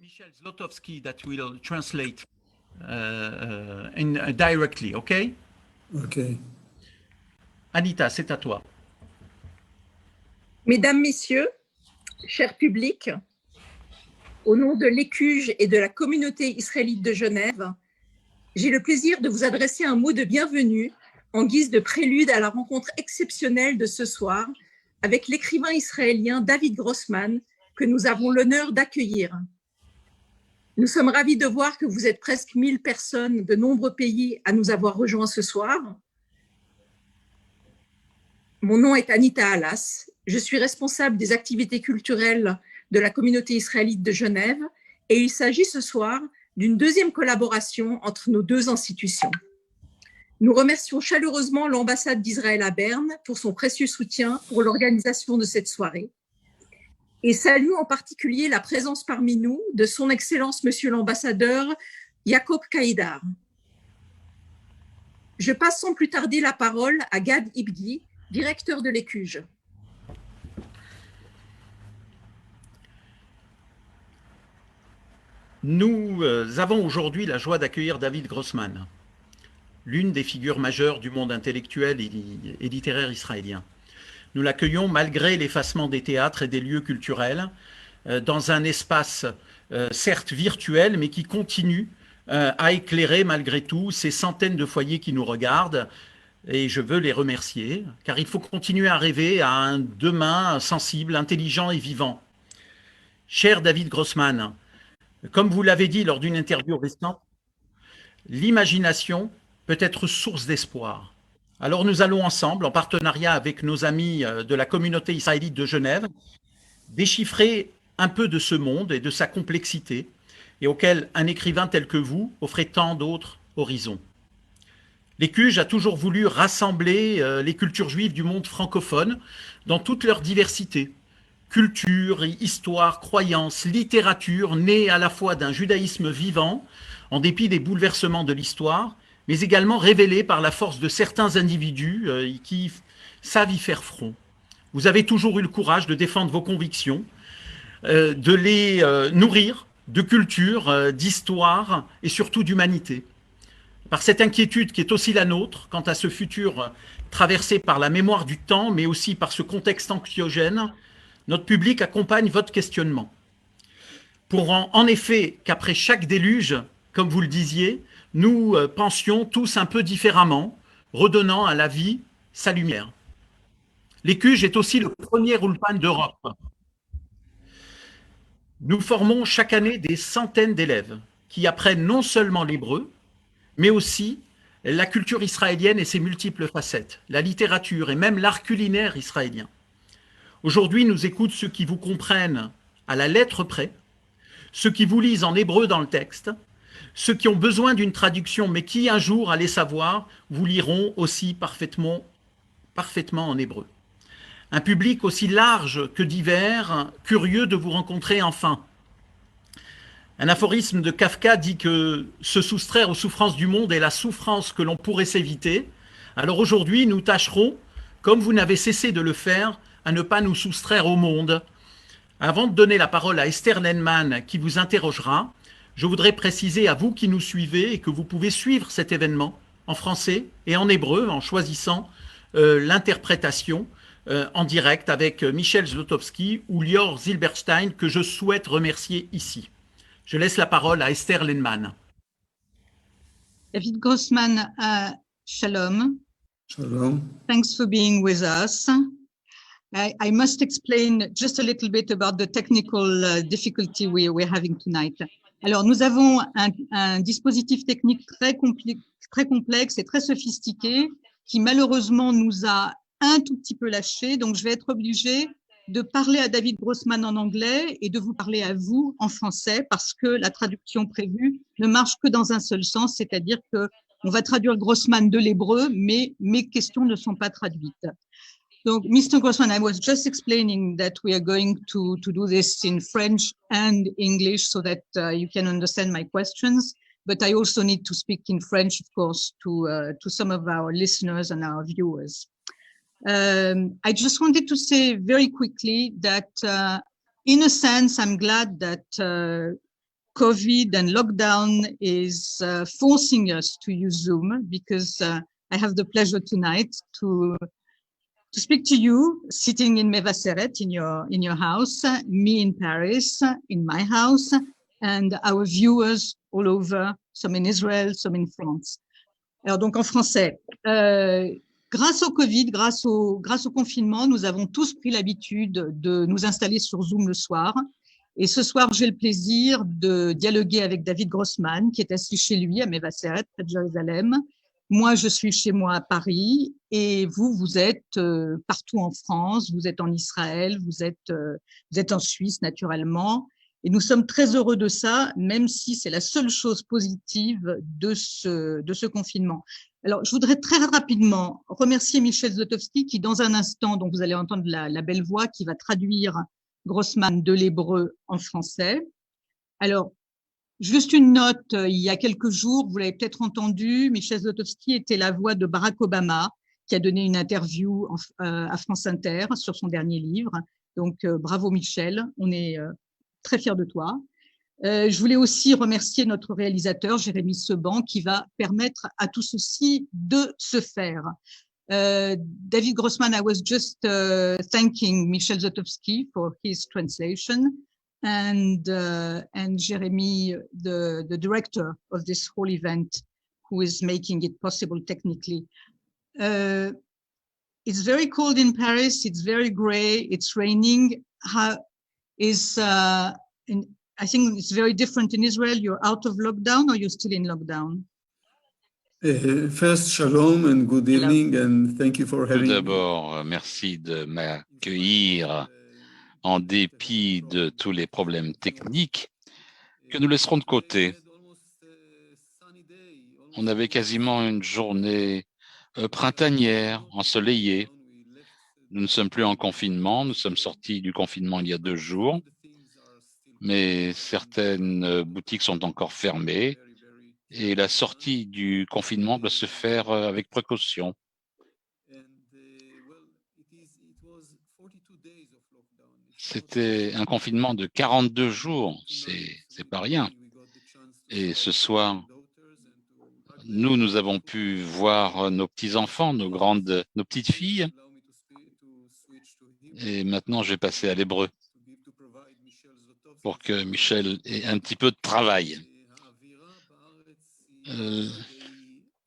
Michel Zlotowski that will translate directly, okay? Okay. Anita, c'est à toi. Mesdames, Messieurs, cher public, au nom de l'Écuge et de la communauté israélite de Genève, j'ai le plaisir de vous adresser un mot de bienvenue en guise de prélude à la rencontre exceptionnelle de ce soir avec l'écrivain israélien David Grossman, que nous avons l'honneur d'accueillir. Nous sommes ravis de voir que vous êtes presque 1000 personnes de nombreux pays à nous avoir rejoints ce soir. Mon nom est Anita Alas. Je suis responsable des activités culturelles de la communauté israélite de Genève et il s'agit ce soir d'une deuxième collaboration entre nos deux institutions. Nous remercions chaleureusement l'ambassade d'Israël à Berne pour son précieux soutien pour l'organisation de cette soirée. Et saluons en particulier la présence parmi nous de son Excellence Monsieur l'ambassadeur Jacob Kaïdar. Je passe sans plus tarder la parole à Gad Ibgi, directeur de l'Écuge. Nous avons aujourd'hui la joie d'accueillir David Grossman, l'une des figures majeures du monde intellectuel et littéraire israélien. Nous l'accueillons malgré l'effacement des théâtres et des lieux culturels, dans un espace certes virtuel, mais qui continue à éclairer malgré tout ces centaines de foyers qui nous regardent. Et je veux les remercier, car il faut continuer à rêver à un demain sensible, intelligent et vivant. Cher David Grossman, comme vous l'avez dit lors d'une interview récente, l'imagination peut être source d'espoir. Alors nous allons ensemble, en partenariat avec nos amis de la communauté israélite de Genève, déchiffrer un peu de ce monde et de sa complexité, et auquel un écrivain tel que vous offrait tant d'autres horizons. L'Écuge a toujours voulu rassembler les cultures juives du monde francophone dans toute leur diversité. Culture, histoire, croyances, littérature, née à la fois d'un judaïsme vivant, en dépit des bouleversements de l'histoire, mais également révélée par la force de certains individus qui savent y faire front. Vous avez toujours eu le courage de défendre vos convictions, de les nourrir de culture, d'histoire et surtout d'humanité. Par cette inquiétude qui est aussi la nôtre quant à ce futur traversé par la mémoire du temps, mais aussi par ce contexte anxiogène, notre public accompagne votre questionnement. Pour en effet qu'après chaque déluge, comme vous le disiez, nous pensions tous un peu différemment, redonnant à la vie sa lumière. L'Écuge est aussi le premier ulpan d'Europe. Nous formons chaque année des centaines d'élèves qui apprennent non seulement l'hébreu, mais aussi la culture israélienne et ses multiples facettes, la littérature et même l'art culinaire israélien. Aujourd'hui, nous écoutent ceux qui vous comprennent à la lettre près, ceux qui vous lisent en hébreu dans le texte, ceux qui ont besoin d'une traduction, mais qui un jour, allez savoir, vous liront aussi parfaitement en hébreu. Un public aussi large que divers, curieux de vous rencontrer enfin. Un aphorisme de Kafka dit que se soustraire aux souffrances du monde est la souffrance que l'on pourrait s'éviter. Alors aujourd'hui, nous tâcherons, comme vous n'avez cessé de le faire, à ne pas nous soustraire au monde. Avant de donner la parole à Esther Lenman qui vous interrogera, je voudrais préciser à vous qui nous suivez et que vous pouvez suivre cet événement en français et en hébreu en choisissant l'interprétation en direct avec Michel Zlotowski ou Lior Zilberstein que je souhaite remercier ici. Je laisse la parole à Esther Lenman. David Grossman, shalom. Shalom. Thanks for being with us. I must explain just a little bit about the technical difficulty we're having tonight. Alors, nous avons un dispositif technique très complexe et très sophistiqué qui malheureusement nous a un tout petit peu lâché. Donc, je vais être obligée de parler à David Grossman en anglais et de vous parler à vous en français parce que la traduction prévue ne marche que dans un seul sens, c'est-à-dire que on va traduire Grossman de l'hébreu, mais mes questions ne sont pas traduites. Donc, Mr. Grossman, I was just explaining that we are going to do this in French and English so that you can understand my questions. But I also need to speak in French, of course, to some of our listeners and our viewers. I just wanted to say very quickly that, in a sense, I'm glad that COVID and lockdown is forcing us to use Zoom, because I have the pleasure tonight to speak to you sitting in Mevaseret in your house, me in Paris, in my house, and our viewers all over, some in Israel, some in France. Alors donc en français, grâce au Covid, grâce au confinement, nous avons tous pris l'habitude de nous installer sur Zoom le soir. Et ce soir, j'ai le plaisir de dialoguer avec David Grossman, qui est assis chez lui à Mevaseret, près de Jérusalem. Moi, je suis chez moi à Paris, et vous êtes partout en France, vous êtes en Israël, vous êtes en Suisse naturellement. Et nous sommes très heureux de ça, même si c'est la seule chose positive de ce confinement. Alors, je voudrais très rapidement remercier Michel Zlotowski, qui dans un instant, donc vous allez entendre la belle voix, qui va traduire Grossman de l'hébreu en français. Alors, juste une note, il y a quelques jours, vous l'avez peut-être entendu, Michel Zlotowski était la voix de Barack Obama, qui a donné une interview à France Inter sur son dernier livre. Donc, bravo Michel, on est très fiers de toi. Je voulais aussi remercier notre réalisateur, Jérémy Seban, qui va permettre à tout ceci de se faire. David Grossman, I was just thanking Michel Zlotowski for his translation, and Jeremy, the director of this whole event, who is making it possible technically. It's very cold in Paris. It's very gray. It's raining. I think it's very different in Israel. You're out of lockdown, or you're still in lockdown? First, shalom and good evening, and thank you for Tout having me. d'abord, merci de m'accueillir en dépit de tous les problèmes techniques que nous laisserons de côté. On avait quasiment une journée printanière, ensoleillée. Nous ne sommes plus en confinement, nous sommes sortis du confinement il y a 2 jours, mais certaines boutiques sont encore fermées et la sortie du confinement doit se faire avec précaution. C'était un confinement de 42 jours, c'est pas rien. Et ce soir, nous avons pu voir nos petits-enfants, nos petites filles. Et maintenant, je vais passer à l'hébreu pour que Michel ait un petit peu de travail.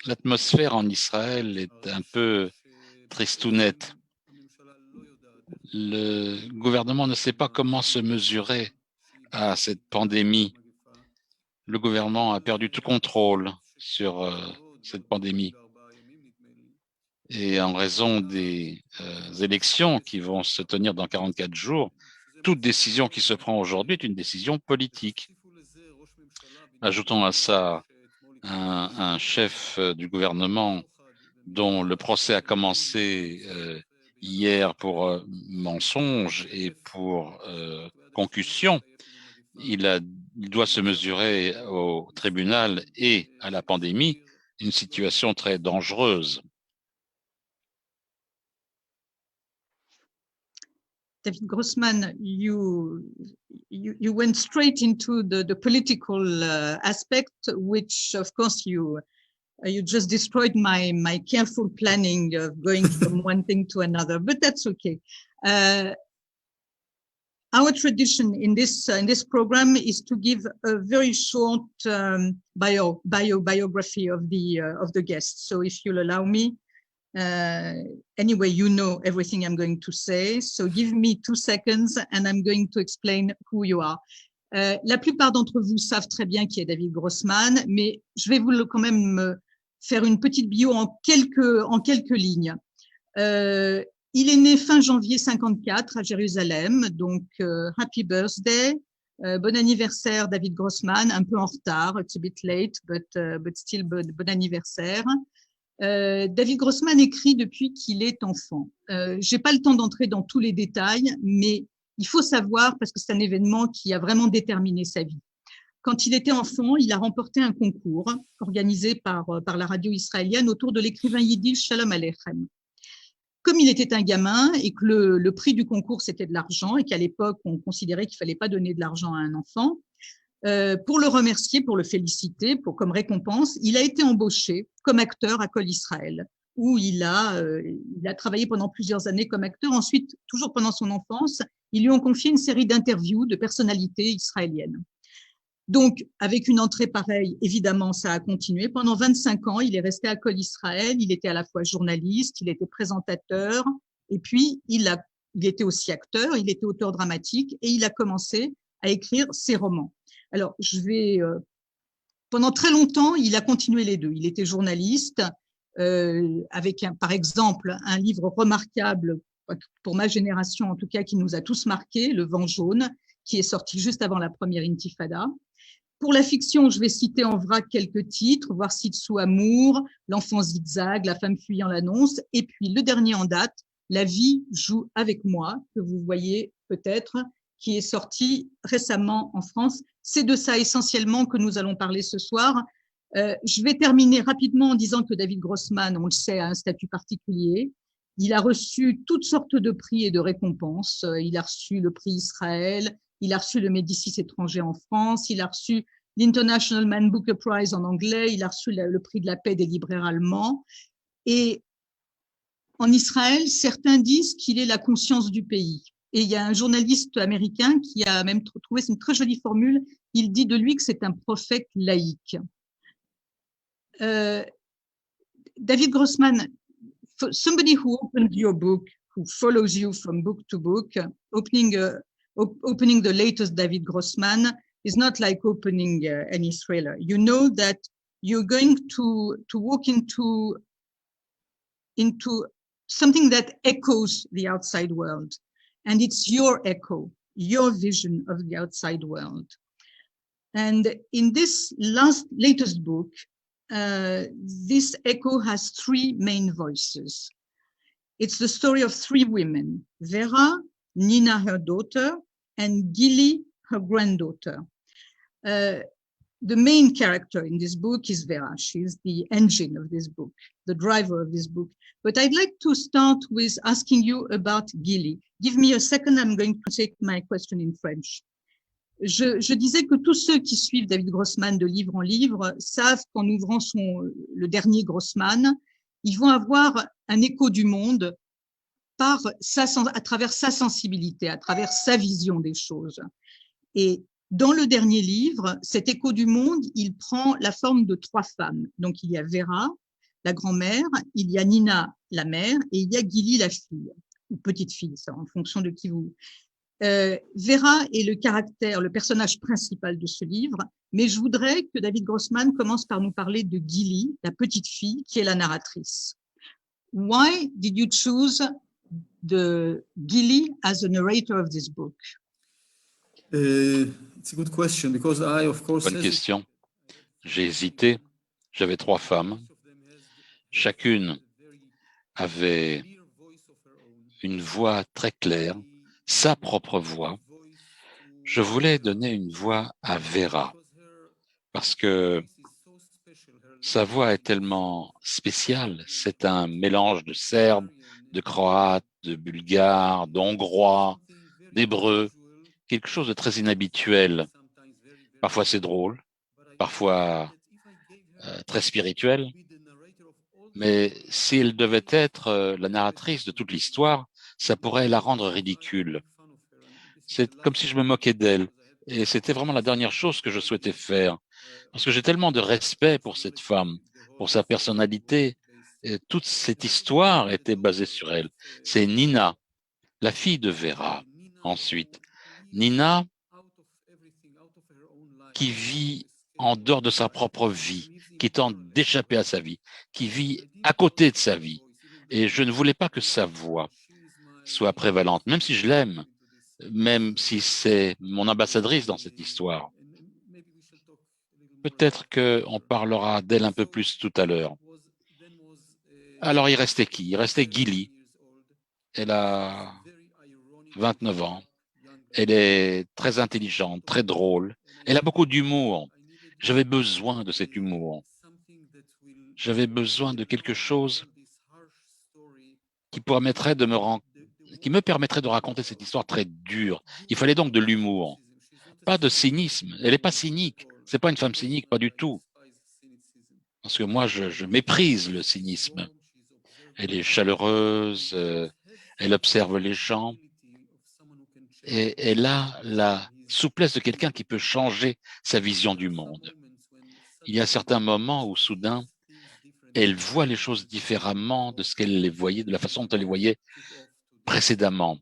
L'atmosphère en Israël est un peu tristounette. Le gouvernement ne sait pas comment se mesurer à cette pandémie. Le gouvernement a perdu tout contrôle sur cette pandémie. Et en raison des élections qui vont se tenir dans 44 jours, toute décision qui se prend aujourd'hui est une décision politique. Ajoutons à ça un chef du gouvernement dont le procès a commencé hier pour mensonge et pour concussion. Il doit se mesurer au tribunal et à la pandémie, une situation très dangereuse. David Grossman, you went straight into the political aspect, which of course you just destroyed my careful planning of going from one thing to another, but that's okay. Our tradition in this program is to give a very short biography of the guests. So if you'll allow me. Anyway, you know everything I'm going to say, so give me 2 seconds and I'm going to explain who you are. La plupart d'entre vous savent très bien qui est David Grossman, mais je vais quand même faire une petite bio en quelques lignes. Il est né fin janvier 54 à Jérusalem, donc happy birthday, bon anniversaire David Grossman, un peu en retard, it's a bit late, but still bon anniversaire. David Grossman écrit depuis qu'il est enfant. J'ai pas le temps d'entrer dans tous les détails, mais il faut savoir, parce que c'est un événement qui a vraiment déterminé sa vie. Quand il était enfant, il a remporté un concours organisé par la radio israélienne autour de l'écrivain yiddish Shalom Aleichem. Comme il était un gamin et que le prix du concours c'était de l'argent et qu'à l'époque on considérait qu'il fallait pas donner de l'argent à un enfant, Pour le remercier, pour le féliciter, comme récompense, il a été embauché comme acteur à Kol Israël, où il a travaillé pendant plusieurs années comme acteur. Ensuite, toujours pendant son enfance, ils lui ont confié une série d'interviews de personnalités israéliennes. Donc, avec une entrée pareille, évidemment, ça a continué. Pendant 25 ans, il est resté à Kol Israël. Il était à la fois journaliste, il était présentateur, et puis il était aussi acteur, il était auteur dramatique, et il a commencé à écrire ses romans. Alors, pendant très longtemps, il a continué les deux. Il était journaliste, avec par exemple un livre remarquable pour ma génération, en tout cas, qui nous a tous marqués, Le Vent jaune, qui est sorti juste avant la première Intifada. Pour la fiction, je vais citer en vrac quelques titres, Voir si dessous amour, L'enfant zigzag, La femme fuyant l'annonce, et puis le dernier en date, La vie joue avec moi, que vous voyez peut-être, qui est sorti récemment en France. C'est de ça essentiellement que nous allons parler ce soir. Je vais terminer rapidement en disant que David Grossman, on le sait, a un statut particulier. Il a reçu toutes sortes de prix et de récompenses. Il a reçu le prix Israël, il a reçu le Médicis étranger en France, il a reçu l'International Man Booker Prize en anglais, il a reçu le prix de la paix des libraires allemands. Et en Israël, certains disent qu'il est la conscience du pays. Et il y a un journaliste américain qui a même trouvé une très jolie formule. Il dit de lui que c'est un prophète laïque. David Grossman, somebody who opened your book, who follows you from book to book, opening the latest David Grossman is not like opening any thriller. You know that you're going to walk into something that echoes the outside world. And it's your echo, your vision of the outside world. And in this latest book, this echo has three main voices. It's the story of three women, Vera, Nina, her daughter, and Gilly, her granddaughter. The main character in this book is Vera. She's the engine of this book, the driver of this book. But I'd like to start with asking you about Gilly. Give me a second, I'm going to take my question in French. Je disais que tous ceux qui suivent David Grossman de livre en livre savent qu'en ouvrant le dernier Grossman, ils vont avoir un écho du monde à travers sa sensibilité, à travers sa vision des choses. Et dans le dernier livre, cet écho du monde, il prend la forme de trois femmes. Donc, il y a Vera, la grand-mère, il y a Nina, la mère, et il y a Gilly, la fille, ou petite fille, ça, en fonction de qui vous... Vera est le personnage principal de ce livre, mais je voudrais que David Grossman commence par nous parler de Gilly, la petite fille, qui est la narratrice. Why did you choose the Gilly as the narrator of this book? It's a good question because I, of course, Bonne question. J'ai hésité. J'avais trois femmes. Chacune avait une voix très claire, sa propre voix. Je voulais donner une voix à Vera parce que sa voix est tellement spéciale. C'est un mélange de serbe, de croate, de bulgare, d'hongrois, d'hébreu, quelque chose de très inhabituel. Parfois c'est drôle, parfois très spirituel. Mais si elle devait être la narratrice de toute l'histoire, ça pourrait la rendre ridicule. C'est comme si je me moquais d'elle. Et c'était vraiment la dernière chose que je souhaitais faire. Parce que j'ai tellement de respect pour cette femme, pour sa personnalité. Et toute cette histoire était basée sur elle. C'est Nina, la fille de Vera, ensuite. Nina, qui vit en dehors de sa propre vie, qui tente d'échapper à sa vie, qui vit à côté de sa vie. Et je ne voulais pas que sa voix soit prévalente, même si je l'aime, même si c'est mon ambassadrice dans cette histoire. Peut-être qu'on parlera d'elle un peu plus tout à l'heure. Alors, il restait qui? Il restait Gilly. Elle a 29 ans. Elle est très intelligente, très drôle. Elle a beaucoup d'humour. J'avais besoin de cet humour. J'avais besoin de quelque chose qui me permettrait de raconter cette histoire très dure. Il fallait donc de l'humour. pas de cynisme. Elle n'est pas cynique. C'est pas une femme cynique, pas du tout. Parce que moi, je méprise le cynisme. Elle est chaleureuse, elle observe les gens et elle a la souplesse de quelqu'un qui peut changer sa vision du monde. Il y a certains moments où soudain, elle voit les choses différemment de ce qu'elle les voyait, de la façon dont elle les voyait précédemment.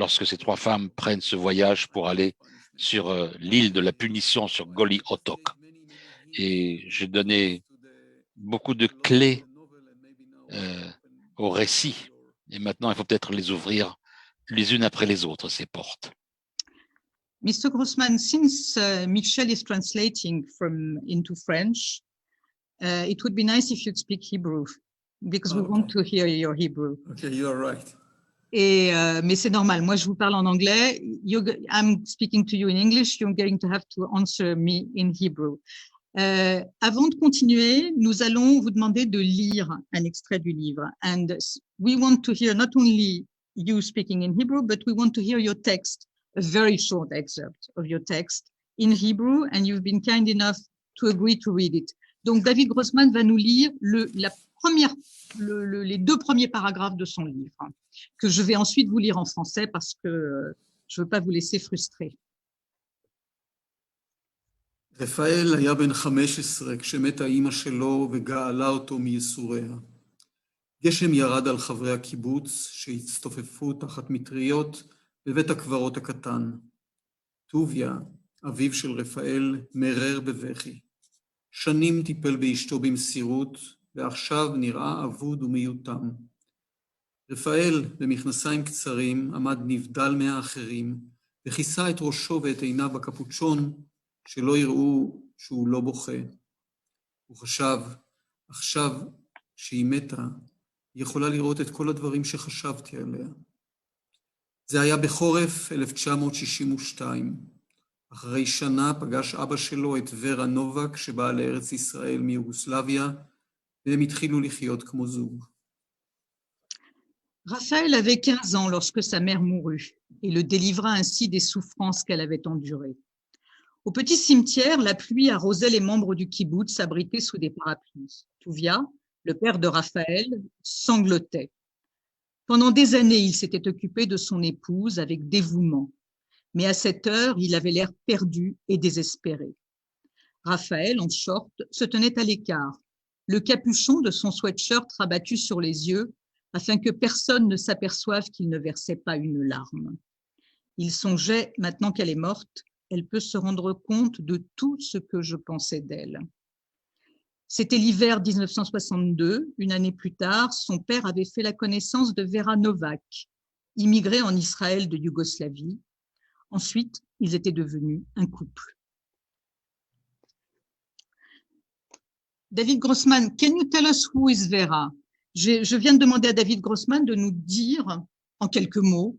Lorsque ces trois femmes prennent ce voyage pour aller sur l'île de la punition, sur Goli Otok. Et j'ai donné beaucoup de clés au récit. Et maintenant, il faut peut-être les ouvrir les unes après les autres, ces portes. Mr. Grossman, since Michel is translating into French, it would be nice if you'd speak Hebrew, because we want to hear your Hebrew. Okay, you are right. Mais c'est normal. Moi, je vous parle en anglais. I'm speaking to you in English. You're going to have to answer me in Hebrew. Avant de continuer, nous allons vous demander de lire un extrait du livre. And we want to hear not only you speaking in Hebrew, but we want to hear your text, a very short excerpt of your text in Hebrew, and you've been kind enough to agree to read it. Donc, David Grossman va nous lire les deux premiers paragraphes de son livre, que je vais ensuite vous lire en français parce que je ne veux pas vous laisser frustrer. רפאל היה בן 15 כשמתה אימא שלו וגאלה אותו מייסוריה. גשם ירד על חברי הקיבוץ שהצטופפו תחת מטריות בבית הקברות הקטן. טוביה, אביו של רפאל, מרר בבכי. שנים טיפל באשתו במסירות, ועכשיו נראה אבוד ומיותם. רפאל, במכנסיים קצרים, עמד נבדל מהאחרים, וכיסה את ראשו ואת עיניו בקפוצ'ון, שלא יראו שהוא לא בוכה. הוא חשב, עכשיו שהיא מתה, היא יכולה לראות את כל הדברים שחשבתי עליה. זה היה בחורף 1962. אחרי שנה פגש אבא שלו את ורה נובק, שבאה לארץ ישראל מיוגוסלביה, והם התחילו לחיות כמו זוג. Raphaël avait 15 ans lorsque sa mère mourut et le délivra ainsi des souffrances qu'elle avait endurées. Au petit cimetière, la pluie arrosait les membres du kibboutz abrités sous des parapluies. Tuvia, le père de Raphaël, sanglotait. Pendant des années, il s'était occupé de son épouse avec dévouement, mais à cette heure, il avait l'air perdu et désespéré. Raphaël, en short, se tenait à l'écart, le capuchon de son sweatshirt rabattu sur les yeux afin que personne ne s'aperçoive qu'il ne versait pas une larme. Il songeait, maintenant qu'elle est morte, elle peut se rendre compte de tout ce que je pensais d'elle. C'était l'hiver 1962, une année plus tard, son père avait fait la connaissance de Vera Novak, immigrée en Israël de Yougoslavie. Ensuite, ils étaient devenus un couple. David Grossman, can you tell us who is Vera? Je viens de demander à David Grossman de nous dire, en quelques mots,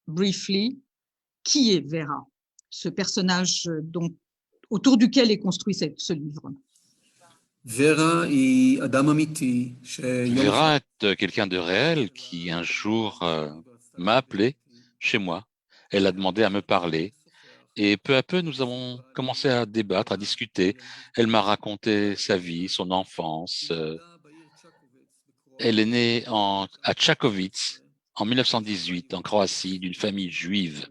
briefly, qui est Vera, ce personnage autour duquel est construit ce livre. Vera est quelqu'un de réel qui un jour m'a appelé chez moi. Elle a demandé à me parler et peu à peu nous avons commencé à débattre, à discuter. Elle m'a raconté sa vie, son enfance. Elle est née à Tchakovice en 1918 en Croatie d'une famille juive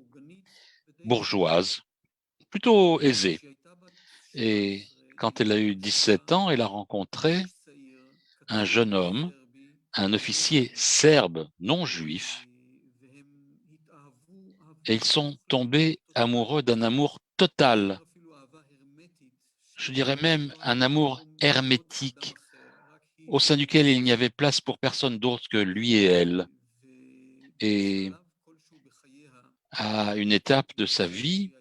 bourgeoise, plutôt aisée. Et quand elle a eu 17 ans, elle a rencontré un jeune homme, un officier serbe non juif, et ils sont tombés amoureux d'un amour total. Je dirais même un amour hermétique, au sein duquel il n'y avait place pour personne d'autre que lui et elle. Et à une étape de sa vie,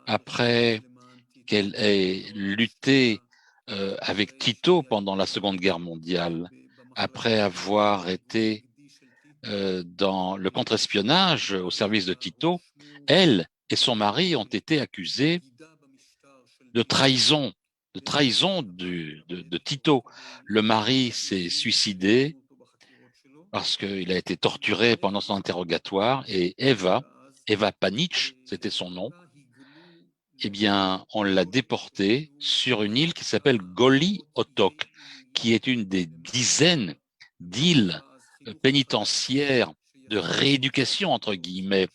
après qu'elle ait lutté avec Tito pendant la Seconde Guerre mondiale, après avoir été dans le contre-espionnage au service de Tito, elle et son mari ont été accusés de trahison de Tito. Le mari s'est suicidé parce qu'il a été torturé pendant son interrogatoire et Eva Panic, c'était son nom, eh bien, on l'a déporté sur une île qui s'appelle Goli Otok, qui est une des dizaines d'îles pénitentiaires de rééducation, entre guillemets,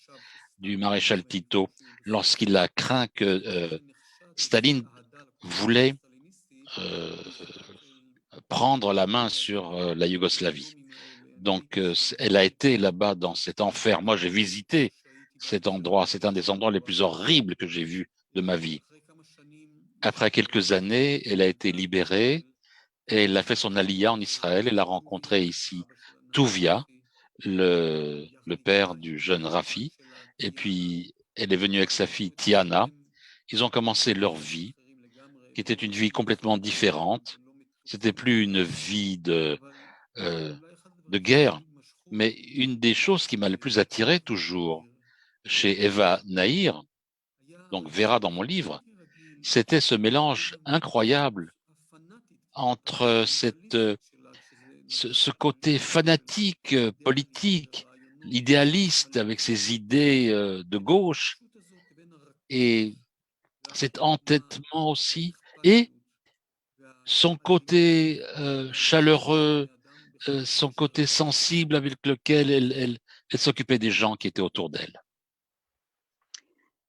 du maréchal Tito, lorsqu'il a craint que Staline voulait prendre la main sur la Yougoslavie. Donc, elle a été là-bas dans cet enfer. Moi, j'ai visité cet endroit. C'est un des endroits les plus horribles que j'ai vus de ma vie. Après quelques années, elle a été libérée et elle a fait son aliyah en Israël. Elle a rencontré ici Tuvia, le père du jeune Rafi. Et puis, elle est venue avec sa fille Tiana. Ils ont commencé leur vie, qui était une vie complètement différente. C'était plus une vie de guerre, mais une des choses qui m'a le plus attiré toujours chez Eva Nahir, donc Vera dans mon livre, c'était ce mélange incroyable entre ce côté fanatique, politique, idéaliste avec ses idées de gauche et cet entêtement aussi, et son côté chaleureux, son côté sensible avec lequel elle s'occupait des gens qui étaient autour d'elle.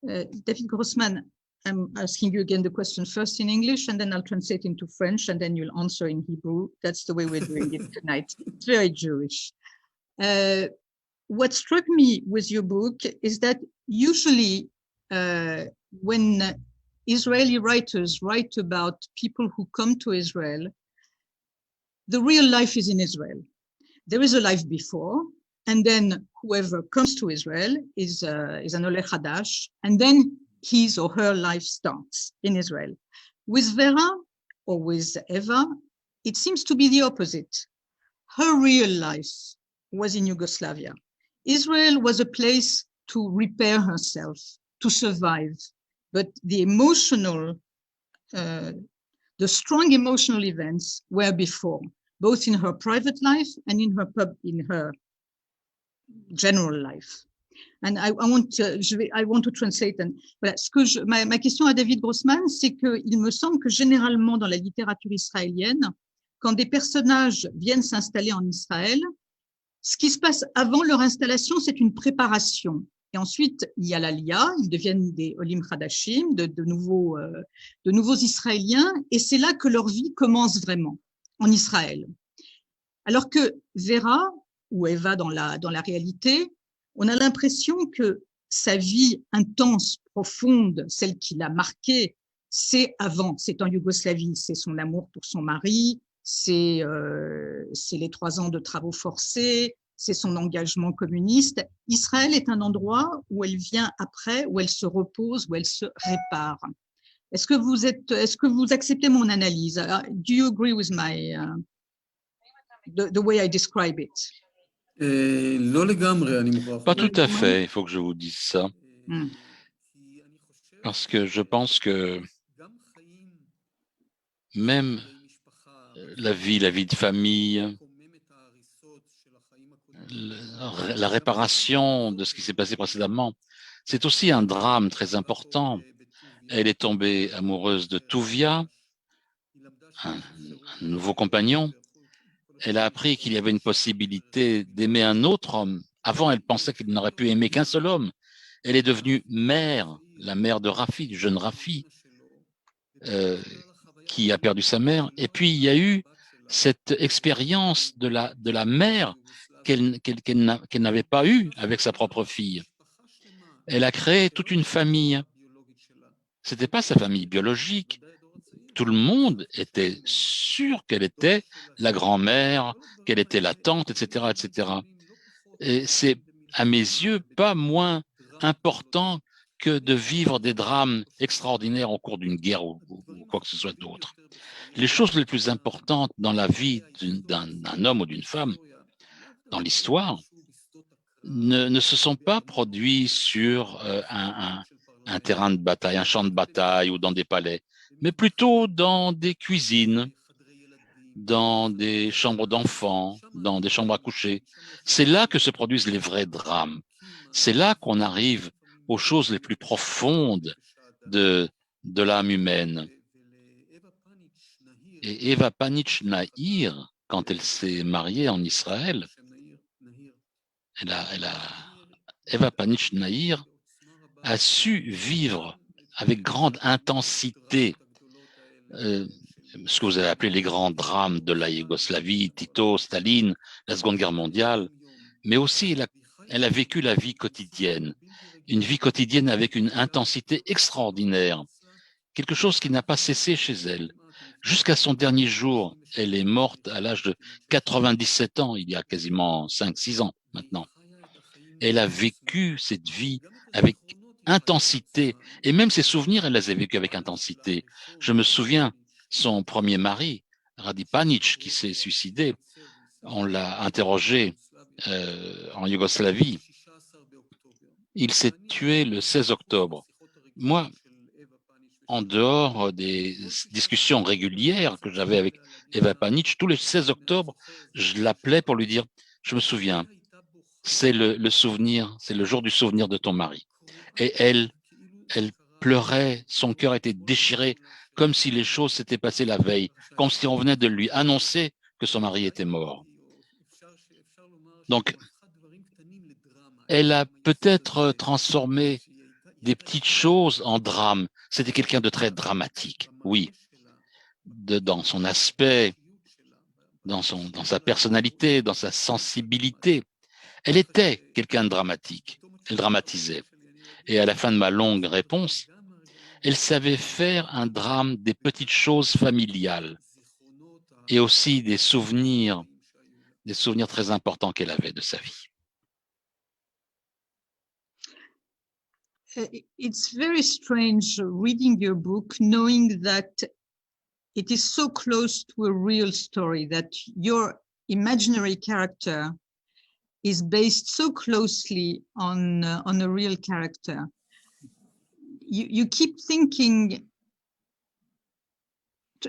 David Grossman, I'm asking you again the question first in English, and then I'll translate into French, and then you'll answer in Hebrew. That's the way we're doing it tonight. It's very Jewish. What struck me with your book is that usually when Israeli writers write about people who come to Israel, the real life is in Israel. There is a life before, and then whoever comes to Israel is an Oleh Hadash, and then his or her life starts in Israel. With Vera or with Eva, it seems to be the opposite. Her real life was in Yugoslavia. Israel was a place to repair herself, to survive, but the strong emotional events were before, both in her private life and in her general life. And I want to translate. And voilà, ma question à David Grossman, c'est qu'il me semble que généralement dans la littérature israélienne, quand des personnages viennent s'installer en Israël, ce qui se passe avant leur installation, c'est une préparation. Et ensuite, il y a l'Aliyah, ils deviennent des Olim Hadashim, de nouveaux Israéliens, et c'est là que leur vie commence vraiment, en Israël. Alors que Vera, ou Eva dans la réalité, on a l'impression que sa vie intense, profonde, celle qui l'a marquée, c'est avant, c'est en Yougoslavie, c'est son amour pour son mari, c'est les 3 ans de travaux forcés, c'est son engagement communiste. Israël est un endroit où elle vient après, où elle se repose, où elle se répare. Est-ce que vous acceptez mon analyse? Do you agree with my the way I describe it? Pas tout à fait, il faut que je vous dise ça. Parce que je pense que même la vie de famille, la réparation de ce qui s'est passé précédemment, c'est aussi un drame très important. Elle est tombée amoureuse de Tuvia, un nouveau compagnon. Elle a appris qu'il y avait une possibilité d'aimer un autre homme. Avant, elle pensait qu'elle n'aurait pu aimer qu'un seul homme. Elle est devenue mère, la mère de Rafi, du jeune Rafi, qui a perdu sa mère. Et puis, il y a eu cette expérience de la mère qu'elle n'avait pas eue avec sa propre fille. Elle a créé toute une famille. Ce n'était pas sa famille biologique. Tout le monde était sûr qu'elle était la grand-mère, qu'elle était la tante, etc., etc. Et c'est, à mes yeux, pas moins important que de vivre des drames extraordinaires au cours d'une guerre ou quoi que ce soit d'autre. Les choses les plus importantes dans la vie d'un homme ou d'une femme, dans l'histoire, ne se sont pas produites sur un terrain de bataille, un champ de bataille ou dans des palais, mais plutôt dans des cuisines, dans des chambres d'enfants, dans des chambres à coucher. C'est là que se produisent les vrais drames. C'est là qu'on arrive aux choses les plus profondes de l'âme humaine. Et Eva Panitch Nahir, quand elle s'est mariée en Israël, Eva Panitch Nahir a su vivre avec grande intensité ce que vous avez appelé les grands drames de la Yougoslavie, Tito, Staline, la Seconde Guerre mondiale, mais aussi elle a vécu la vie quotidienne, une vie quotidienne avec une intensité extraordinaire, quelque chose qui n'a pas cessé chez elle. Jusqu'à son dernier jour, elle est morte à l'âge de 97 ans, il y a quasiment 5-6 ans maintenant. Elle a vécu cette vie avec intensité, et même ses souvenirs, elle les a vécus avec intensité. Je me souviens, son premier mari, Radi Panic, qui s'est suicidé, on l'a interrogé en Yougoslavie. Il s'est tué le 16 octobre. Moi, en dehors des discussions régulières que j'avais avec Eva Panic, tous les 16 octobre, je l'appelais pour lui dire, je me souviens, c'est le souvenir, c'est le jour du souvenir de ton mari. Et elle pleurait, son cœur était déchiré, comme si les choses s'étaient passées la veille, comme si on venait de lui annoncer que son mari était mort. Donc, elle a peut-être transformé des petites choses en drame. C'était quelqu'un de très dramatique, oui, dans son aspect, dans sa personnalité, dans sa sensibilité. Elle était quelqu'un de dramatique, elle dramatisait. Et à la fin de ma longue réponse, elle savait faire un drame des petites choses familiales et aussi des souvenirs très importants qu'elle avait de sa vie. It's very strange reading your book, knowing that it is so close to a real story, that your imaginary character is based so closely on a real character. You keep thinking,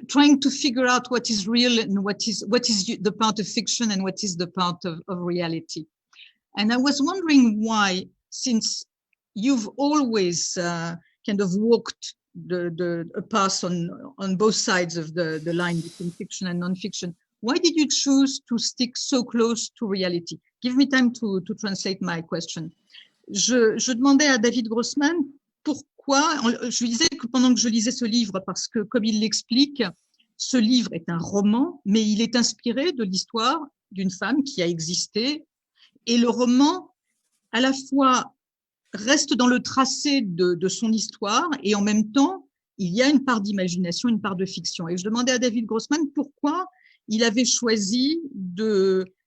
trying to figure out what is real and what is the part of fiction and what is the part of reality. And I was wondering why, since you've always kind of walked a path on both sides of the line between fiction and non-fiction, why did you choose to stick so close to reality? Give me time to translate my question. Je demandais à David Grossman pourquoi, je lui disais que pendant que je lisais ce livre, parce que comme il l'explique, ce livre est un roman, mais il est inspiré de l'histoire d'une femme qui a existé, et le roman, à la fois, reste dans le tracé de son histoire, et en même temps, il y a une part d'imagination, une part de fiction. Et je demandais à David Grossman pourquoi il avait choisi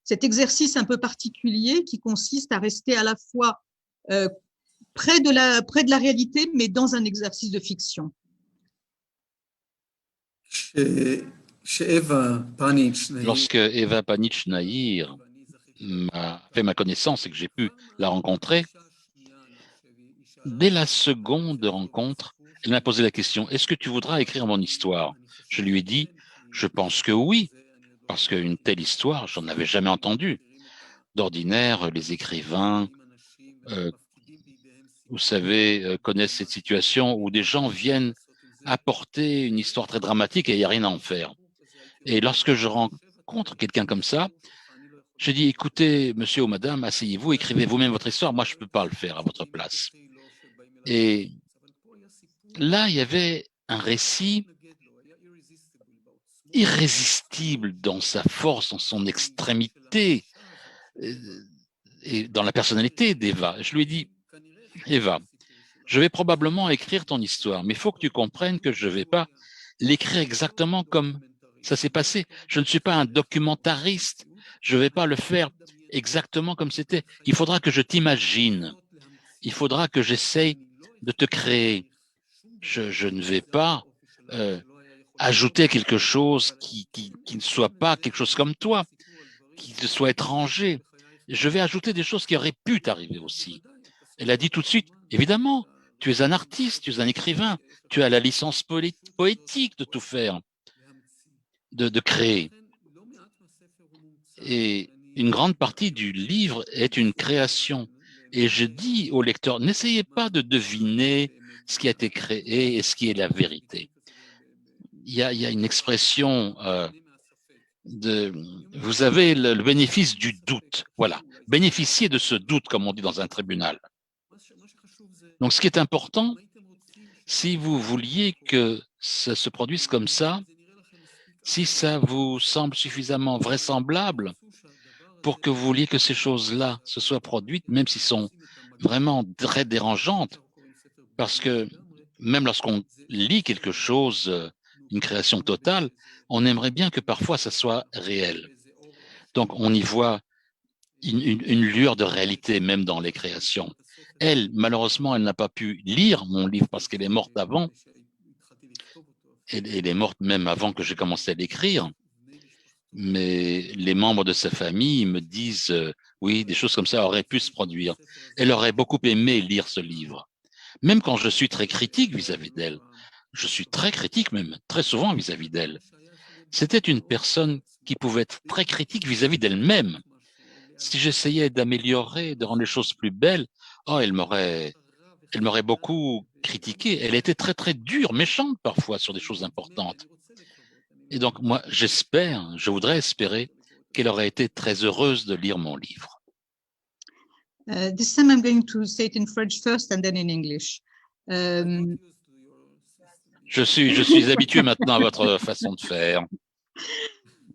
cet exercice un peu particulier qui consiste à rester à la fois près de la réalité, mais dans un exercice de fiction. Lorsque Eva Panitch Nahir m'a fait ma connaissance et que j'ai pu la rencontrer, dès la seconde rencontre, elle m'a posé la question, est-ce que tu voudras écrire mon histoire? Je lui ai dit, je pense que oui, parce qu'une telle histoire, j'en avais jamais entendu. D'ordinaire, les écrivains, vous savez, connaissent cette situation où des gens viennent apporter une histoire très dramatique et il n'y a rien à en faire. Et lorsque je rencontre quelqu'un comme ça, je dis, écoutez, monsieur ou madame, asseyez-vous, écrivez vous-même votre histoire, moi je ne peux pas le faire à votre place. Et là, il y avait un récit irrésistible dans sa force, dans son extrémité et dans la personnalité d'Eva. Je lui ai dit, Eva, je vais probablement écrire ton histoire, mais il faut que tu comprennes que je ne vais pas l'écrire exactement comme ça s'est passé. Je ne suis pas un documentariste. Je ne vais pas le faire exactement comme c'était. Il faudra que je t'imagine. Il faudra que j'essaye de te créer. Je ne vais pas ajouter quelque chose qui ne soit pas quelque chose comme toi, qui te soit étranger. Je vais ajouter des choses qui auraient pu t'arriver aussi. Elle a dit tout de suite, évidemment, tu es un artiste, tu es un écrivain, tu as la licence poétique de tout faire, de créer. Et une grande partie du livre est une création. Et je dis au lecteur, n'essayez pas de deviner ce qui a été créé et ce qui est la vérité. Il y a une expression vous avez le bénéfice du doute. Voilà, bénéficiez de ce doute, comme on dit dans un tribunal. Donc, ce qui est important, si vous vouliez que ça se produise comme ça, si ça vous semble suffisamment vraisemblable pour que vous vouliez que ces choses-là se soient produites, même s'ils sont vraiment très dérangeantes, parce que même lorsqu'on lit quelque chose, une création totale, on aimerait bien que parfois ça soit réel. Donc, on y voit une lueur de réalité même dans les créations. Elle, malheureusement, elle n'a pas pu lire mon livre parce qu'elle est morte avant. Elle est morte même avant que j'ai commencé à l'écrire. Mais les membres de sa famille me disent, oui, des choses comme ça auraient pu se produire. Elle aurait beaucoup aimé lire ce livre. Même quand je suis très critique vis-à-vis d'elle, je suis très critique même, très souvent vis-à-vis d'elle. C'était une personne qui pouvait être très critique vis-à-vis d'elle-même. Si j'essayais d'améliorer, de rendre les choses plus belles, oh, elle m'aurait beaucoup critiqué. Elle était très, très dure, méchante parfois sur des choses importantes. Et donc, moi, je voudrais espérer qu'elle aurait été très heureuse de lire mon livre. This time I'm going to say it in French first and then in English. Je suis habitué maintenant à votre façon de faire.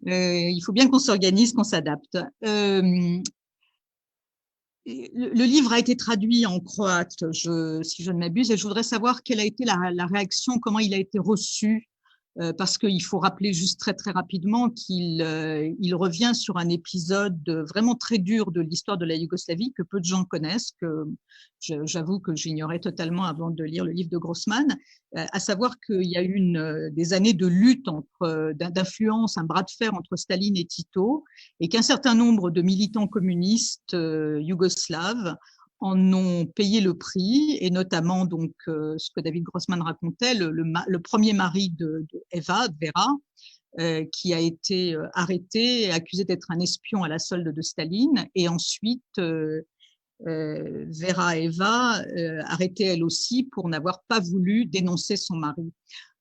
Il faut bien qu'on s'organise, qu'on s'adapte. Le livre a été traduit en croate, si je ne m'abuse, et je voudrais savoir quelle a été la réaction, comment il a été reçu, parce qu'il faut rappeler juste très très rapidement qu'il revient sur un épisode vraiment très dur de l'histoire de la Yougoslavie que peu de gens connaissent, que j'avoue que j'ignorais totalement avant de lire le livre de Grossman, à savoir qu'il y a eu des années de lutte d'influence, un bras de fer entre Staline et Tito, et qu'un certain nombre de militants communistes yougoslaves en ont payé le prix, et notamment donc ce que David Grossman racontait, le premier mari de Eva, Vera, qui a été arrêté et accusé d'être un espion à la solde de Staline, et ensuite Vera Eva arrêtée elle aussi pour n'avoir pas voulu dénoncer son mari.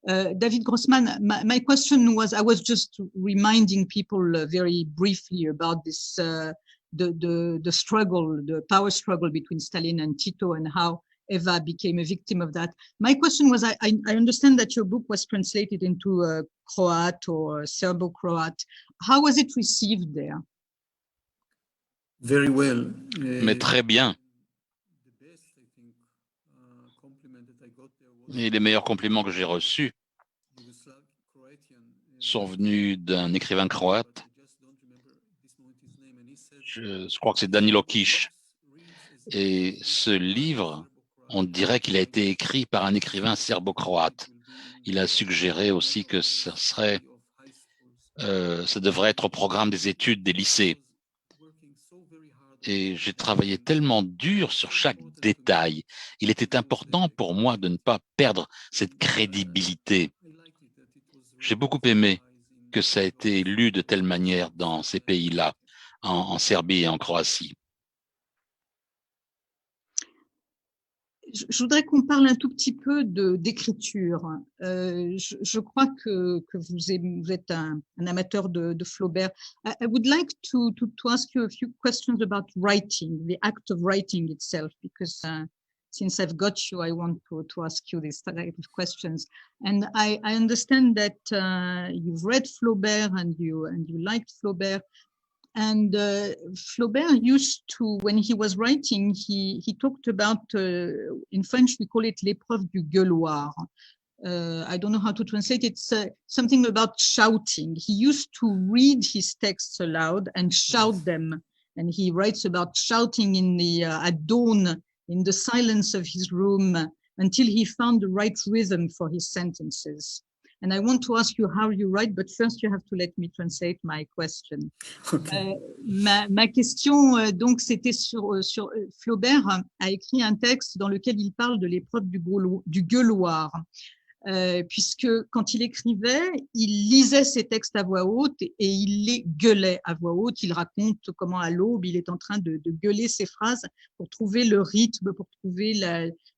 David Grossman, my question was, I was just reminding people very briefly about this the struggle, the power struggle between Stalin and Tito, and how Eva became a victim of that. My question was, I understand that your book was translated into Croat or Serbo-Croat. How was it received there? Very well. Mais très bien. Et les meilleurs compliments que j'ai reçus sont venus d'un écrivain croate. Je crois que c'est Danilo Kiš. Et ce livre, on dirait qu'il a été écrit par un écrivain serbo-croate. Il a suggéré aussi que ça devrait être au programme des études des lycées. Et j'ai travaillé tellement dur sur chaque détail. Il était important pour moi de ne pas perdre cette crédibilité. J'ai beaucoup aimé que ça a été lu de telle manière dans ces pays-là, en Serbie et en Croatie. Je voudrais qu'on parle un tout petit peu d'écriture. Je crois que vous êtes un amateur de Flaubert. I would like to ask you a few questions about writing, the act of writing itself, because since I've got you, I want to ask you this type of questions. And I understand that you've read Flaubert and you liked Flaubert. And Flaubert used to, when he was writing, he talked about, in French, we call it l'épreuve du gueuloir. I don't know how to translate it. It's something about shouting. He used to read his texts aloud and shout them. And he writes about shouting at dawn in the silence of his room until he found the right rhythm for his sentences. And I want to ask you how you write, but first you have to let me translate my question. Okay. Ma question, donc, c'était sur Flaubert a écrit un texte dans lequel il parle de l'épreuve du gueuloir. puisque quand il écrivait, il lisait ses textes à voix haute et il les gueulait à voix haute. Il raconte comment à l'aube, il est en train de gueuler ses phrases pour trouver le rythme, pour trouver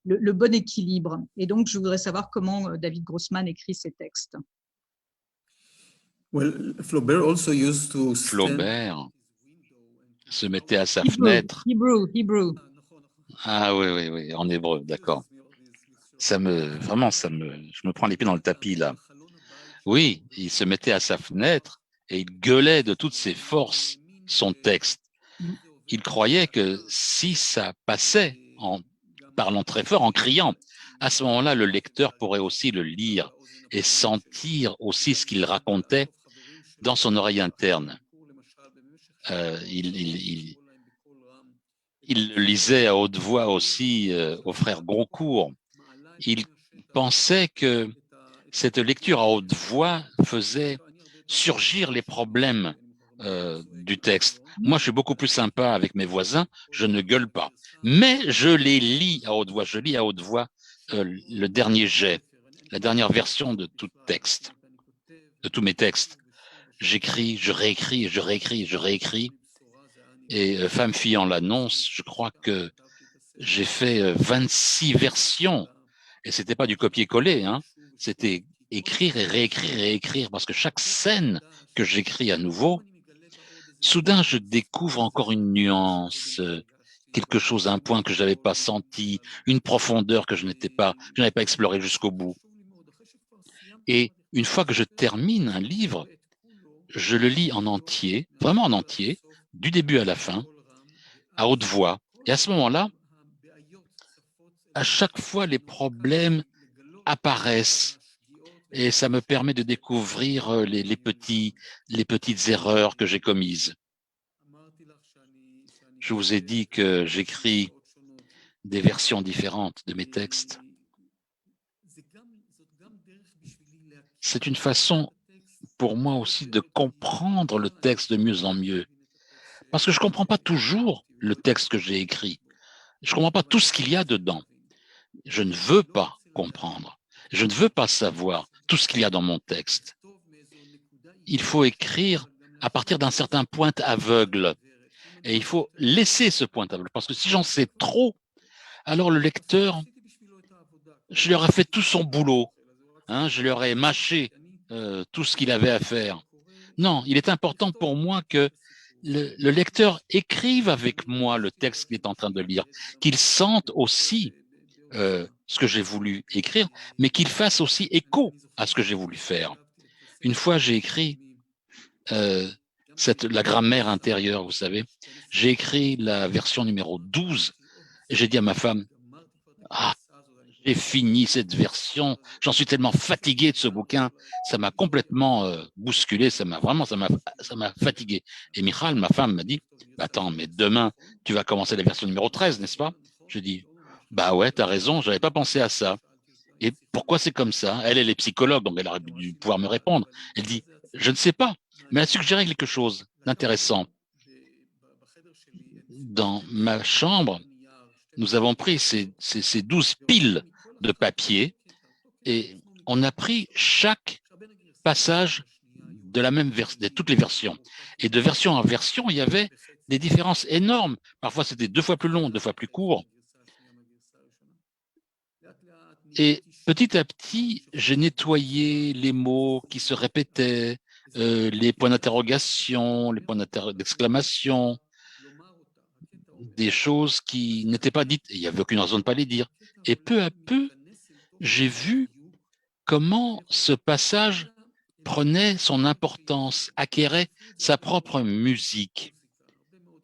le bon équilibre. Et donc, je voudrais savoir comment David Grossman écrit ses textes. Well, Flaubert also used to stand Flaubert se mettait à sa Hebrew, fenêtre. Hebrew. Ah oui, oui, oui, en hébreu, d'accord. Je me prends les pieds dans le tapis là. Oui, il se mettait à sa fenêtre et il gueulait de toutes ses forces son texte. Il croyait que si ça passait en parlant très fort, en criant, à ce moment-là, le lecteur pourrait aussi le lire et sentir aussi ce qu'il racontait dans son oreille interne. Il le lisait à haute voix aussi au frère Goncourt. Il pensait que cette lecture à haute voix faisait surgir les problèmes du texte. Moi, je suis beaucoup plus sympa avec mes voisins, je ne gueule pas. Mais je les lis à haute voix. Je lis à haute voix le dernier jet, la dernière version de tout texte, de tous mes textes. J'écris, je réécris, je réécris, je réécris. Et Femme Fille en l'annonce, je crois que j'ai fait 26 versions. Et c'était pas du copier-coller, hein. C'était écrire et réécrire, parce que chaque scène que j'écris à nouveau, soudain je découvre encore une nuance, quelque chose, un point que je n'avais pas senti, une profondeur que je n'avais pas explorée jusqu'au bout. Et une fois que je termine un livre, je le lis en entier, vraiment en entier, du début à la fin, à haute voix. Et à ce moment-là, à chaque fois, les problèmes apparaissent et ça me permet de découvrir les petites erreurs que j'ai commises. Je vous ai dit que j'écris des versions différentes de mes textes. C'est une façon pour moi aussi de comprendre le texte de mieux en mieux. Parce que je ne comprends pas toujours le texte que j'ai écrit. Je ne comprends pas tout ce qu'il y a dedans. Je ne veux pas comprendre. Je ne veux pas savoir tout ce qu'il y a dans mon texte. Il faut écrire à partir d'un certain point aveugle. Et il faut laisser ce point aveugle. Parce que si j'en sais trop, alors le lecteur, je lui aurais fait tout son boulot. Hein, je lui aurais mâché tout ce qu'il avait à faire. Non, il est important pour moi que le lecteur écrive avec moi le texte qu'il est en train de lire, qu'il sente aussi ce que j'ai voulu écrire, mais qu'il fasse aussi écho à ce que j'ai voulu faire. Une fois, j'ai écrit la grammaire intérieure, vous savez. J'ai écrit la version numéro 12 et j'ai dit à ma femme, j'ai fini cette version, j'en suis tellement fatigué de ce bouquin, ça m'a complètement bousculé, ça m'a fatigué. Et Michal, ma femme, m'a dit, attends, mais demain, tu vas commencer la version numéro 13, n'est-ce pas? Je dis, bah ouais, t'as raison, j'avais pas pensé à ça. Et pourquoi c'est comme ça? Elle est psychologue, donc elle aurait dû pouvoir me répondre. Elle dit, je ne sais pas, mais elle a suggéré quelque chose d'intéressant. Dans ma chambre, nous avons pris ces 12 piles de papier et on a pris chaque passage de la même de toutes les versions. Et de version en version, il y avait des différences énormes. Parfois, c'était 2 fois plus long, 2 fois plus court. Et petit à petit, j'ai nettoyé les mots qui se répétaient, les points d'interrogation, les points d'exclamation, des choses qui n'étaient pas dites. Il n'y avait aucune raison de ne pas les dire. Et peu à peu, j'ai vu comment ce passage prenait son importance, acquérait sa propre musique.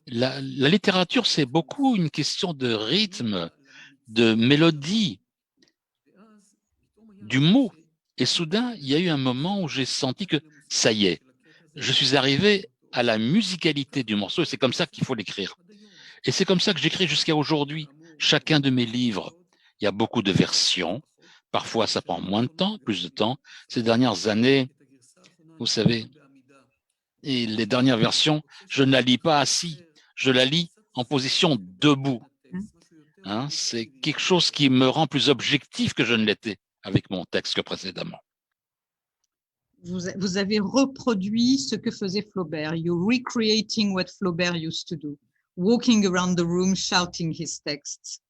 La littérature, c'est beaucoup une question de rythme, de mélodie, du mot. Et soudain, il y a eu un moment où j'ai senti que ça y est, je suis arrivé à la musicalité du morceau et c'est comme ça qu'il faut l'écrire. Et c'est comme ça que j'écris jusqu'à aujourd'hui. Chacun de mes livres, il y a beaucoup de versions. Parfois, ça prend moins de temps, plus de temps. Ces dernières années, vous savez, et les dernières versions, je ne la lis pas assis, je la lis en position debout. Hein, c'est quelque chose qui me rend plus objectif que je ne l'étais avec mon texte que précédemment. Vous avez reproduit ce que faisait Flaubert. You're recreating what Flaubert used to do, walking around the room, shouting his texts.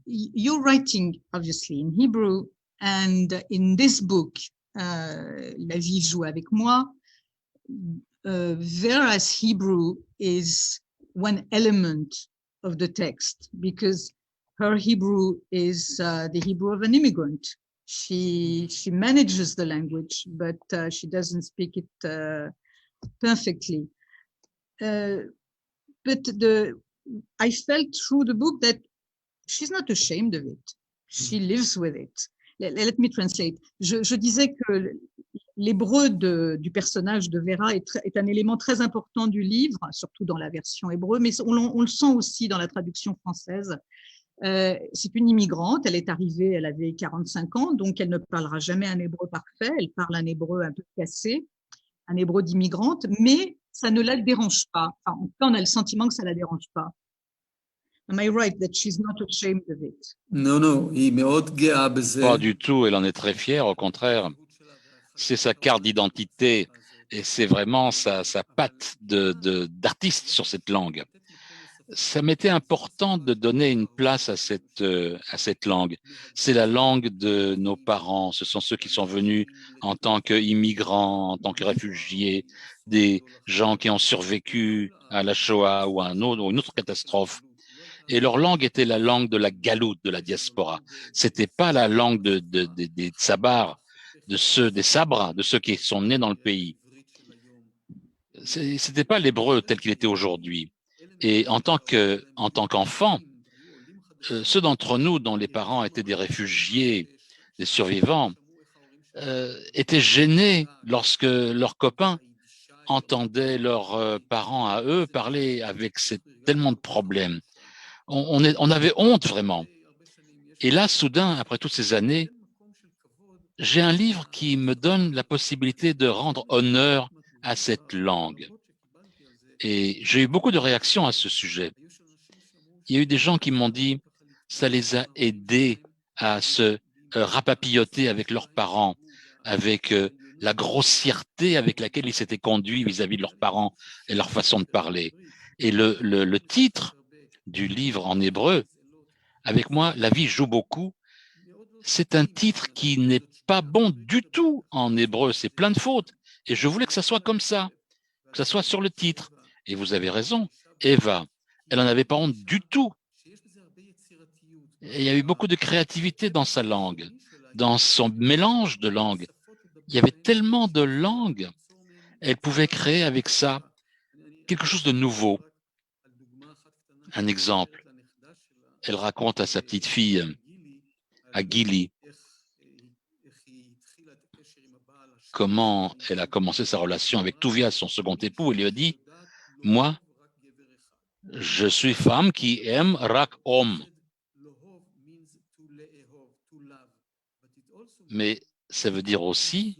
You're writing, obviously, in Hebrew, and in this book, La vie joue avec moi, whereas Hebrew is one element of the text, because her Hebrew is the Hebrew of an immigrant. She manages the language, but she doesn't speak it perfectly. But I felt through the book that she's not ashamed of it. She lives with it. Let me translate. Je disais que l'hébreu du personnage de Vera est un élément très important du livre, surtout dans la version hébreu, mais on le sent aussi dans la traduction française. C'est une immigrante, elle est arrivée, elle avait 45 ans, donc elle ne parlera jamais un hébreu parfait, elle parle un hébreu un peu cassé, un hébreu d'immigrante, mais ça ne la dérange pas. Enfin, en tout cas, on a le sentiment que ça ne la dérange pas. Am I right that she's not ashamed of it? No, היא מאוד גאה בזה. Pas du tout, elle en est très fière, au contraire. C'est sa carte d'identité et c'est vraiment sa patte d'artiste sur cette langue. Ça m'était important de donner une place à cette langue. C'est la langue de nos parents. Ce sont ceux qui sont venus en tant qu'immigrants, en tant que réfugiés, des gens qui ont survécu à la Shoah ou à une autre catastrophe. Et leur langue était la langue de la galoute, de la diaspora. C'était pas la langue des tsabars, des sabres, de ceux qui sont nés dans le pays. C'était pas l'hébreu tel qu'il était aujourd'hui. Et en tant qu'enfant, ceux d'entre nous dont les parents étaient des réfugiés, des survivants, étaient gênés lorsque leurs copains entendaient leurs parents à eux parler avec tellement de problèmes. On avait honte vraiment. Et là, soudain, après toutes ces années, j'ai un livre qui me donne la possibilité de rendre honneur à cette langue. Et j'ai eu beaucoup de réactions à ce sujet. Il y a eu des gens qui m'ont dit, ça les a aidés à se rapapilloter avec leurs parents, avec la grossièreté avec laquelle ils s'étaient conduits vis-à-vis de leurs parents et leur façon de parler. Et le titre du livre en hébreu, avec moi, La vie joue beaucoup, c'est un titre qui n'est pas bon du tout en hébreu, c'est plein de fautes. Et je voulais que ça soit comme ça, que ça soit sur le titre. Et vous avez raison, Eva, elle n'en avait pas honte du tout. Et il y a eu beaucoup de créativité dans sa langue, dans son mélange de langues. Il y avait tellement de langues, elle pouvait créer avec ça quelque chose de nouveau. Un exemple, elle raconte à sa petite fille, à Gili, comment elle a commencé sa relation avec Tuvia, son second époux. Elle lui a dit, moi, je suis femme qui aime rak homme. Mais ça veut dire aussi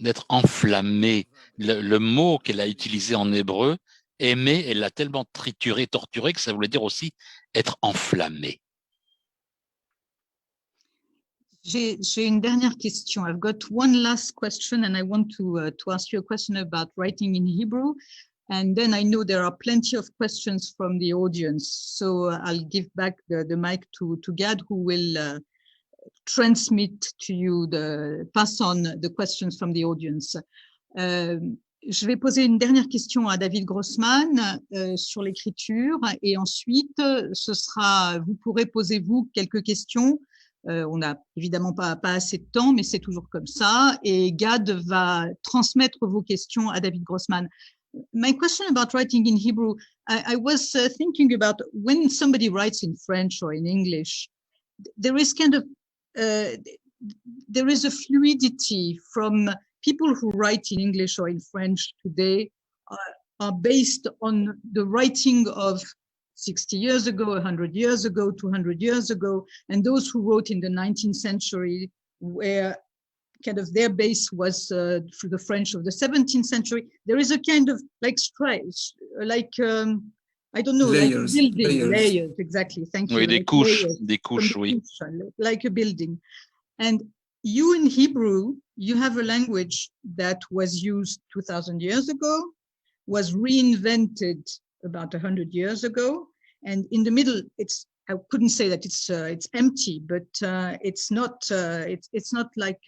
d'être enflammé. Le mot qu'elle a utilisé en hébreu, aimer, elle l'a tellement trituré, torturé, que ça voulait dire aussi être enflammé. J'ai une dernière question. I've got one last question, and I want to ask you a question about writing in Hebrew. And then I know there are plenty of questions from the audience. So I'll give back the mic to Gad, who will transmit to you, pass on the questions from the audience. Je vais poser une dernière question à David Grossman sur l'écriture, et ensuite vous pourrez poser vous quelques questions. On n'a évidemment pas assez de temps, mais c'est toujours comme ça. Et Gad va transmettre vos questions à David Grossman. My question about writing in Hebrew, I was thinking about when somebody writes in French or in English, there is kind of there is a fluidity from people who write in English or in French today are based on the writing of 60 years ago, 100 years ago, 200 years ago, and those who wrote in the 19th century, where kind of their base was through the French of the 17th century. There is a kind of like strife, like I don't know, Layers, like building, layers. layers, exactly. Thank you. Oui, like layers, des couches, oui. like a building. And you in Hebrew, you have a language that was used 2,000 years ago, was reinvented about 100 years ago, and in the middle, I couldn't say that it's empty, but it's not like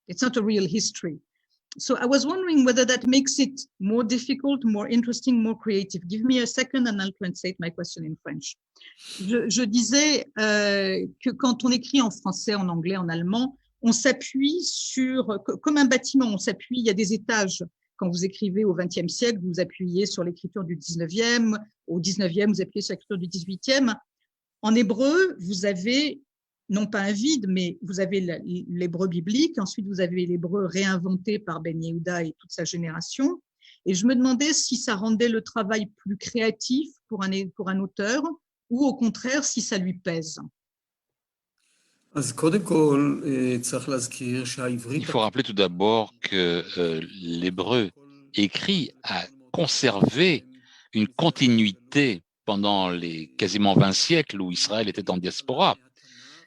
it's not a real history. So I was wondering whether that makes it more difficult, more interesting, more creative. Give me a second and I'll translate my question in French. Je disais que quand on écrit en français, en anglais, en allemand, on s'appuie sur, comme un bâtiment, on s'appuie, il y a des étages. Quand vous écrivez au XXe siècle, vous appuyez sur l'écriture du XIXe, au XIXe, vous appuyez sur l'écriture du XVIIIe. En hébreu, vous avez non pas un vide, mais vous avez l'hébreu biblique, ensuite vous avez l'hébreu réinventé par Ben Yehuda et toute sa génération. Et je me demandais si ça rendait le travail plus créatif pour un auteur ou au contraire si ça lui pèse. אז קודם כל צריך להזכיר Il שהעברית... faut rappeler tout d'abord que l'hébreu écrit a conservé une continuité pendant les quasiment 20 siècles où Israël était en diaspora.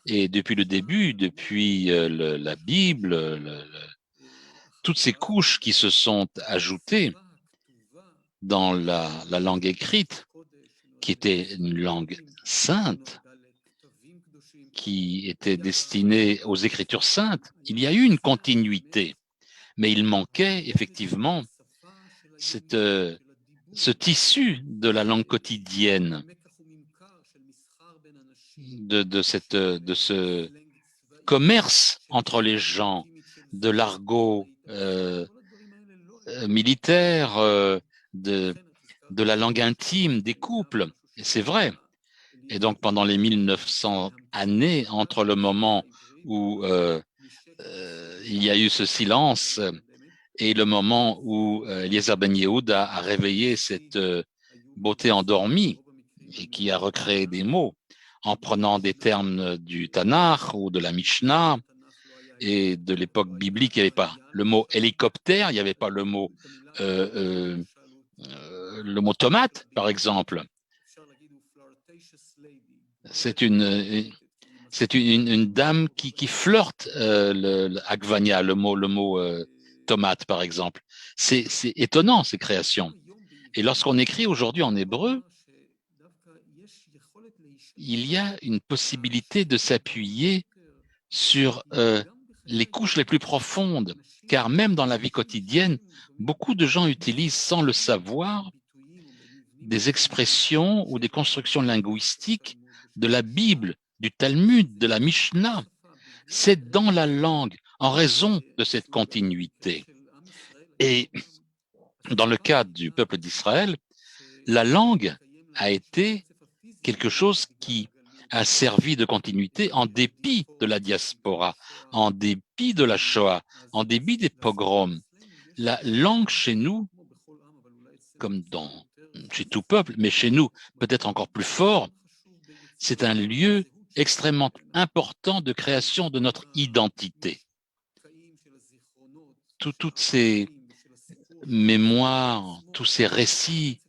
Et depuis le début, depuis la Bible, toutes ces couches qui se sont ajoutées dans la langue écrite, qui était une langue sainte, qui était destinée aux écritures saintes, il y a eu une continuité, mais il manquait effectivement ce tissu de la langue quotidienne, de ce commerce entre les gens, de l'argot militaire, de la langue intime des couples. Et c'est vrai. Et donc, pendant les 1900 années, entre le moment où il y a eu ce silence et le moment où Eliezer Ben Yehuda a réveillé cette beauté endormie et qui a recréé des mots en prenant des termes du Tanakh ou de la Mishnah et de l'époque biblique, il n'y avait pas le mot hélicoptère, il n'y avait pas le mot tomate, par exemple. C'est une dame qui flirte le Agvania, le mot tomate, par exemple. C'est étonnant, ces créations. Et lorsqu'on écrit aujourd'hui en hébreu, il y a une possibilité de s'appuyer sur les couches les plus profondes, car même dans la vie quotidienne, beaucoup de gens utilisent sans le savoir des expressions ou des constructions linguistiques de la Bible, du Talmud, de la Mishnah. C'est dans la langue, en raison de cette continuité. Et dans le cas du peuple d'Israël, la langue a été quelque chose qui a servi de continuité en dépit de la diaspora, en dépit de la Shoah, en dépit des pogroms. La langue chez nous, comme chez tout peuple, mais chez nous peut-être encore plus fort, c'est un lieu extrêmement important de création de notre identité. Toutes ces mémoires, tous ces récits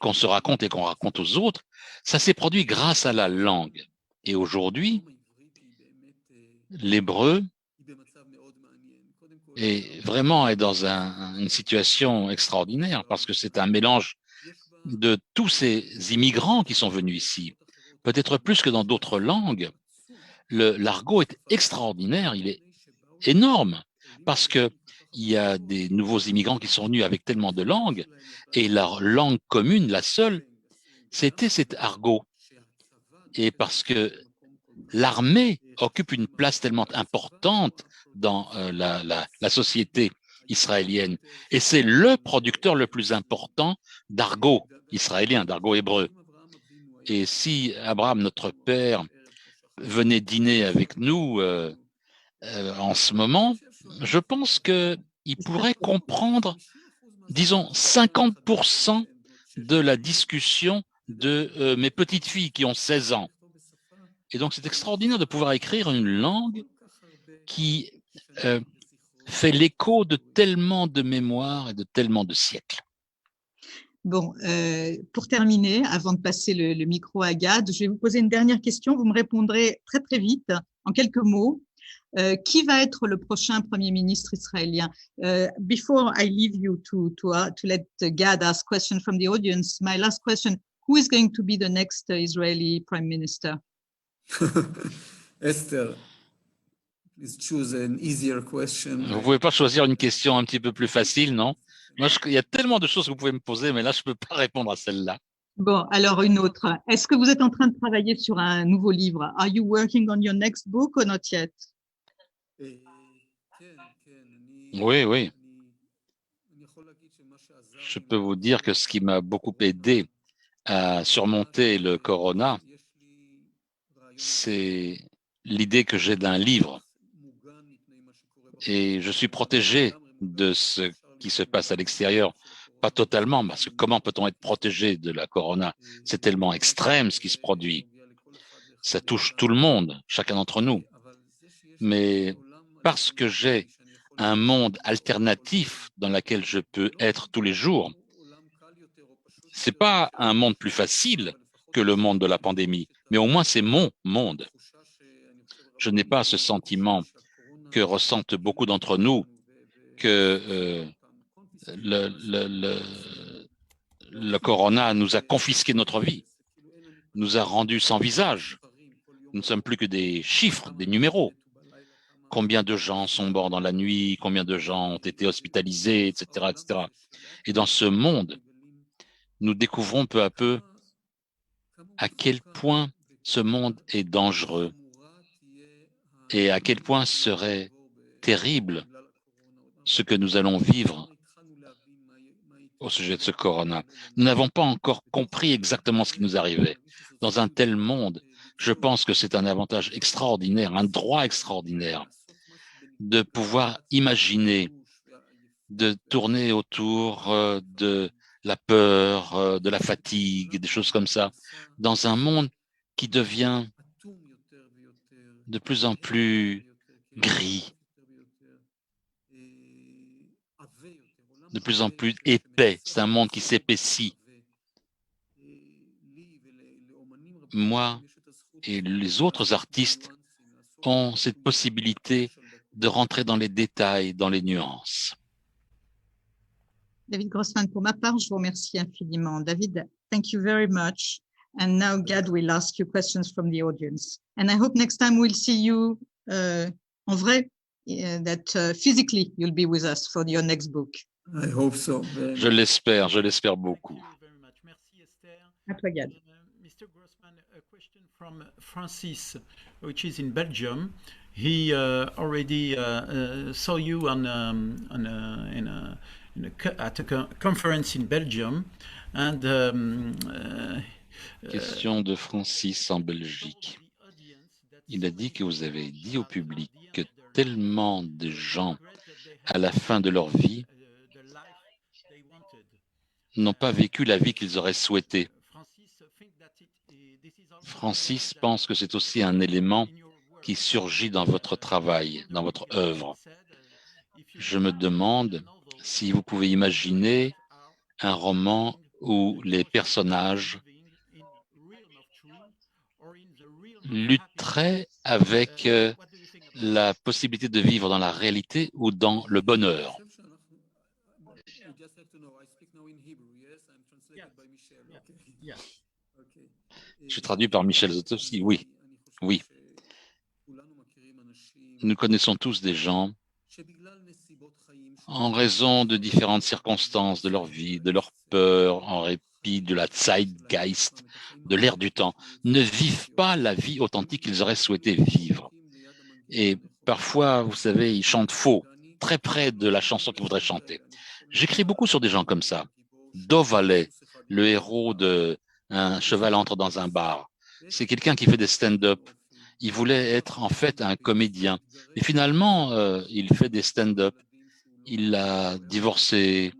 qu'on se raconte et qu'on raconte aux autres, ça s'est produit grâce à la langue. Et aujourd'hui, l'hébreu est dans une situation extraordinaire parce que c'est un mélange de tous ces immigrants qui sont venus ici, peut-être plus que dans d'autres langues. L'argot est extraordinaire, il est énorme parce que il y a des nouveaux immigrants qui sont venus avec tellement de langues et leur langue commune, la seule, c'était cet argot. Et parce que l'armée occupe une place tellement importante dans la société israélienne. Et c'est le producteur le plus important d'argot israélien, d'argot hébreu. Et si Abraham, notre père, venait dîner avec nous en ce moment, je pense qu'il pourrait comprendre, disons, 50% de la discussion de mes petites filles qui ont 16 ans. Et donc, c'est extraordinaire de pouvoir écrire une langue qui fait l'écho de tellement de mémoires et de tellement de siècles. Bon, pour terminer, avant de passer le micro à Gad, je vais vous poser une dernière question. Vous me répondrez très très vite, en quelques mots. Qui va être le prochain Premier ministre israélien? Before I leave you to let Gad ask question from the audience, my last question: who is going to be the next Israeli Prime Minister? Esther, please choose an easier question. Vous pouvez pas choisir une question un petit peu plus facile, non? Moi, il y a tellement de choses que vous pouvez me poser, mais là, je peux pas répondre à celle-là. Bon, alors une autre. Est-ce que vous êtes en train de travailler sur un nouveau livre? Are you working on your next book or not yet? Oui, oui. Je peux vous dire que ce qui m'a beaucoup aidé à surmonter le corona, c'est l'idée que j'ai d'un livre. Et je suis protégé de ce qui se passe à l'extérieur. Pas totalement, parce que comment peut-on être protégé de la corona? C'est tellement extrême ce qui se produit. Ça touche tout le monde, chacun d'entre nous. Mais parce que j'ai un monde alternatif dans lequel je peux être tous les jours, c'est pas un monde plus facile que le monde de la pandémie, mais au moins c'est mon monde. Je n'ai pas ce sentiment que ressentent beaucoup d'entre nous que le corona nous a confisqué notre vie, nous a rendus sans visage. Nous ne sommes plus que des chiffres, des numéros. Combien de gens sont morts dans la nuit, combien de gens ont été hospitalisés, etc., etc. Et dans ce monde, nous découvrons peu à peu à quel point ce monde est dangereux et à quel point serait terrible ce que nous allons vivre au sujet de ce corona. Nous n'avons pas encore compris exactement ce qui nous arrivait. Dans un tel monde, je pense que c'est un avantage extraordinaire, un droit extraordinaire de pouvoir imaginer, de tourner autour de la peur, de la fatigue, des choses comme ça, dans un monde qui devient de plus en plus gris, de plus en plus épais. C'est un monde qui s'épaissit. Moi et les autres artistes ont cette possibilité de rentrer dans les détails, dans les nuances. David Grossman, pour ma part, je vous remercie infiniment. David, thank you very much. And now Gad will ask you questions from the audience. And I hope next time we'll see you en vrai, that physically you'll be with us for your next book. I hope so. Je l'espère beaucoup. Merci Esther. À toi, Gad. Mr. Grossman, a question from Francis, which is in Belgium. He already saw you at a conference in Belgium, and Question de Francis en Belgique. Il a dit que vous avez dit au public que tellement de gens, à la fin de leur vie, n'ont pas vécu la vie qu'ils auraient souhaité. Francis pense que c'est aussi un élément qui surgit dans votre travail, dans votre œuvre. Je me demande si vous pouvez imaginer un roman où les personnages lutteraient avec la possibilité de vivre dans la réalité ou dans le bonheur. Je suis traduit par Michel Zotowski. Oui, oui. Nous connaissons tous des gens, en raison de différentes circonstances de leur vie, de leur peur, en répit de la Zeitgeist, de l'air du temps, ne vivent pas la vie authentique qu'ils auraient souhaité vivre. Et parfois, vous savez, ils chantent faux, très près de la chanson qu'ils voudraient chanter. J'écris beaucoup sur des gens comme ça. Dovale, le héros de Un cheval entre dans un bar. C'est quelqu'un qui fait des stand-up. Il voulait être en fait un comédien. Et finalement, il fait des stand-up. Il a divorcé.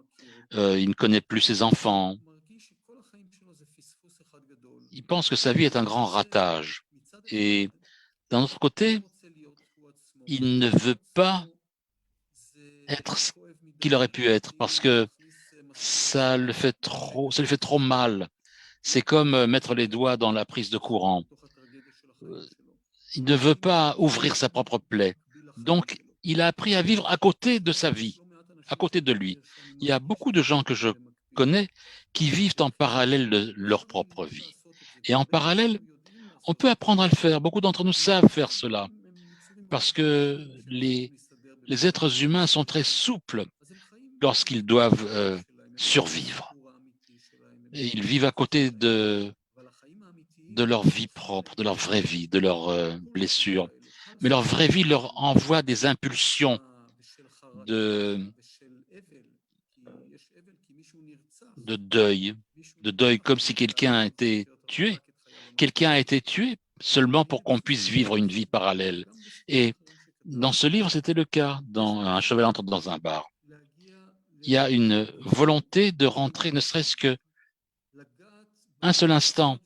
Il ne connaît plus ses enfants. Il pense que sa vie est un grand ratage. Et d'un autre côté, il ne veut pas être ce qu'il aurait pu être parce que ça lui fait trop mal. C'est comme mettre les doigts dans la prise de courant. Il ne veut pas ouvrir sa propre plaie. Donc, il a appris à vivre à côté de sa vie, à côté de lui. Il y a beaucoup de gens que je connais qui vivent en parallèle de leur propre vie. Et en parallèle, on peut apprendre à le faire. Beaucoup d'entre nous savent faire cela parce que les êtres humains sont très souples lorsqu'ils doivent survivre. Et ils vivent à côté de leur vie propre, de leur vraie vie, de leurs blessures. Mais leur vraie vie leur envoie des impulsions de deuil, comme si quelqu'un a été tué. Quelqu'un a été tué seulement pour qu'on puisse vivre une vie parallèle. Et dans ce livre, c'était le cas. Dans Un cheval entre dans un bar, il y a une volonté de rentrer, ne serait-ce que un seul instant,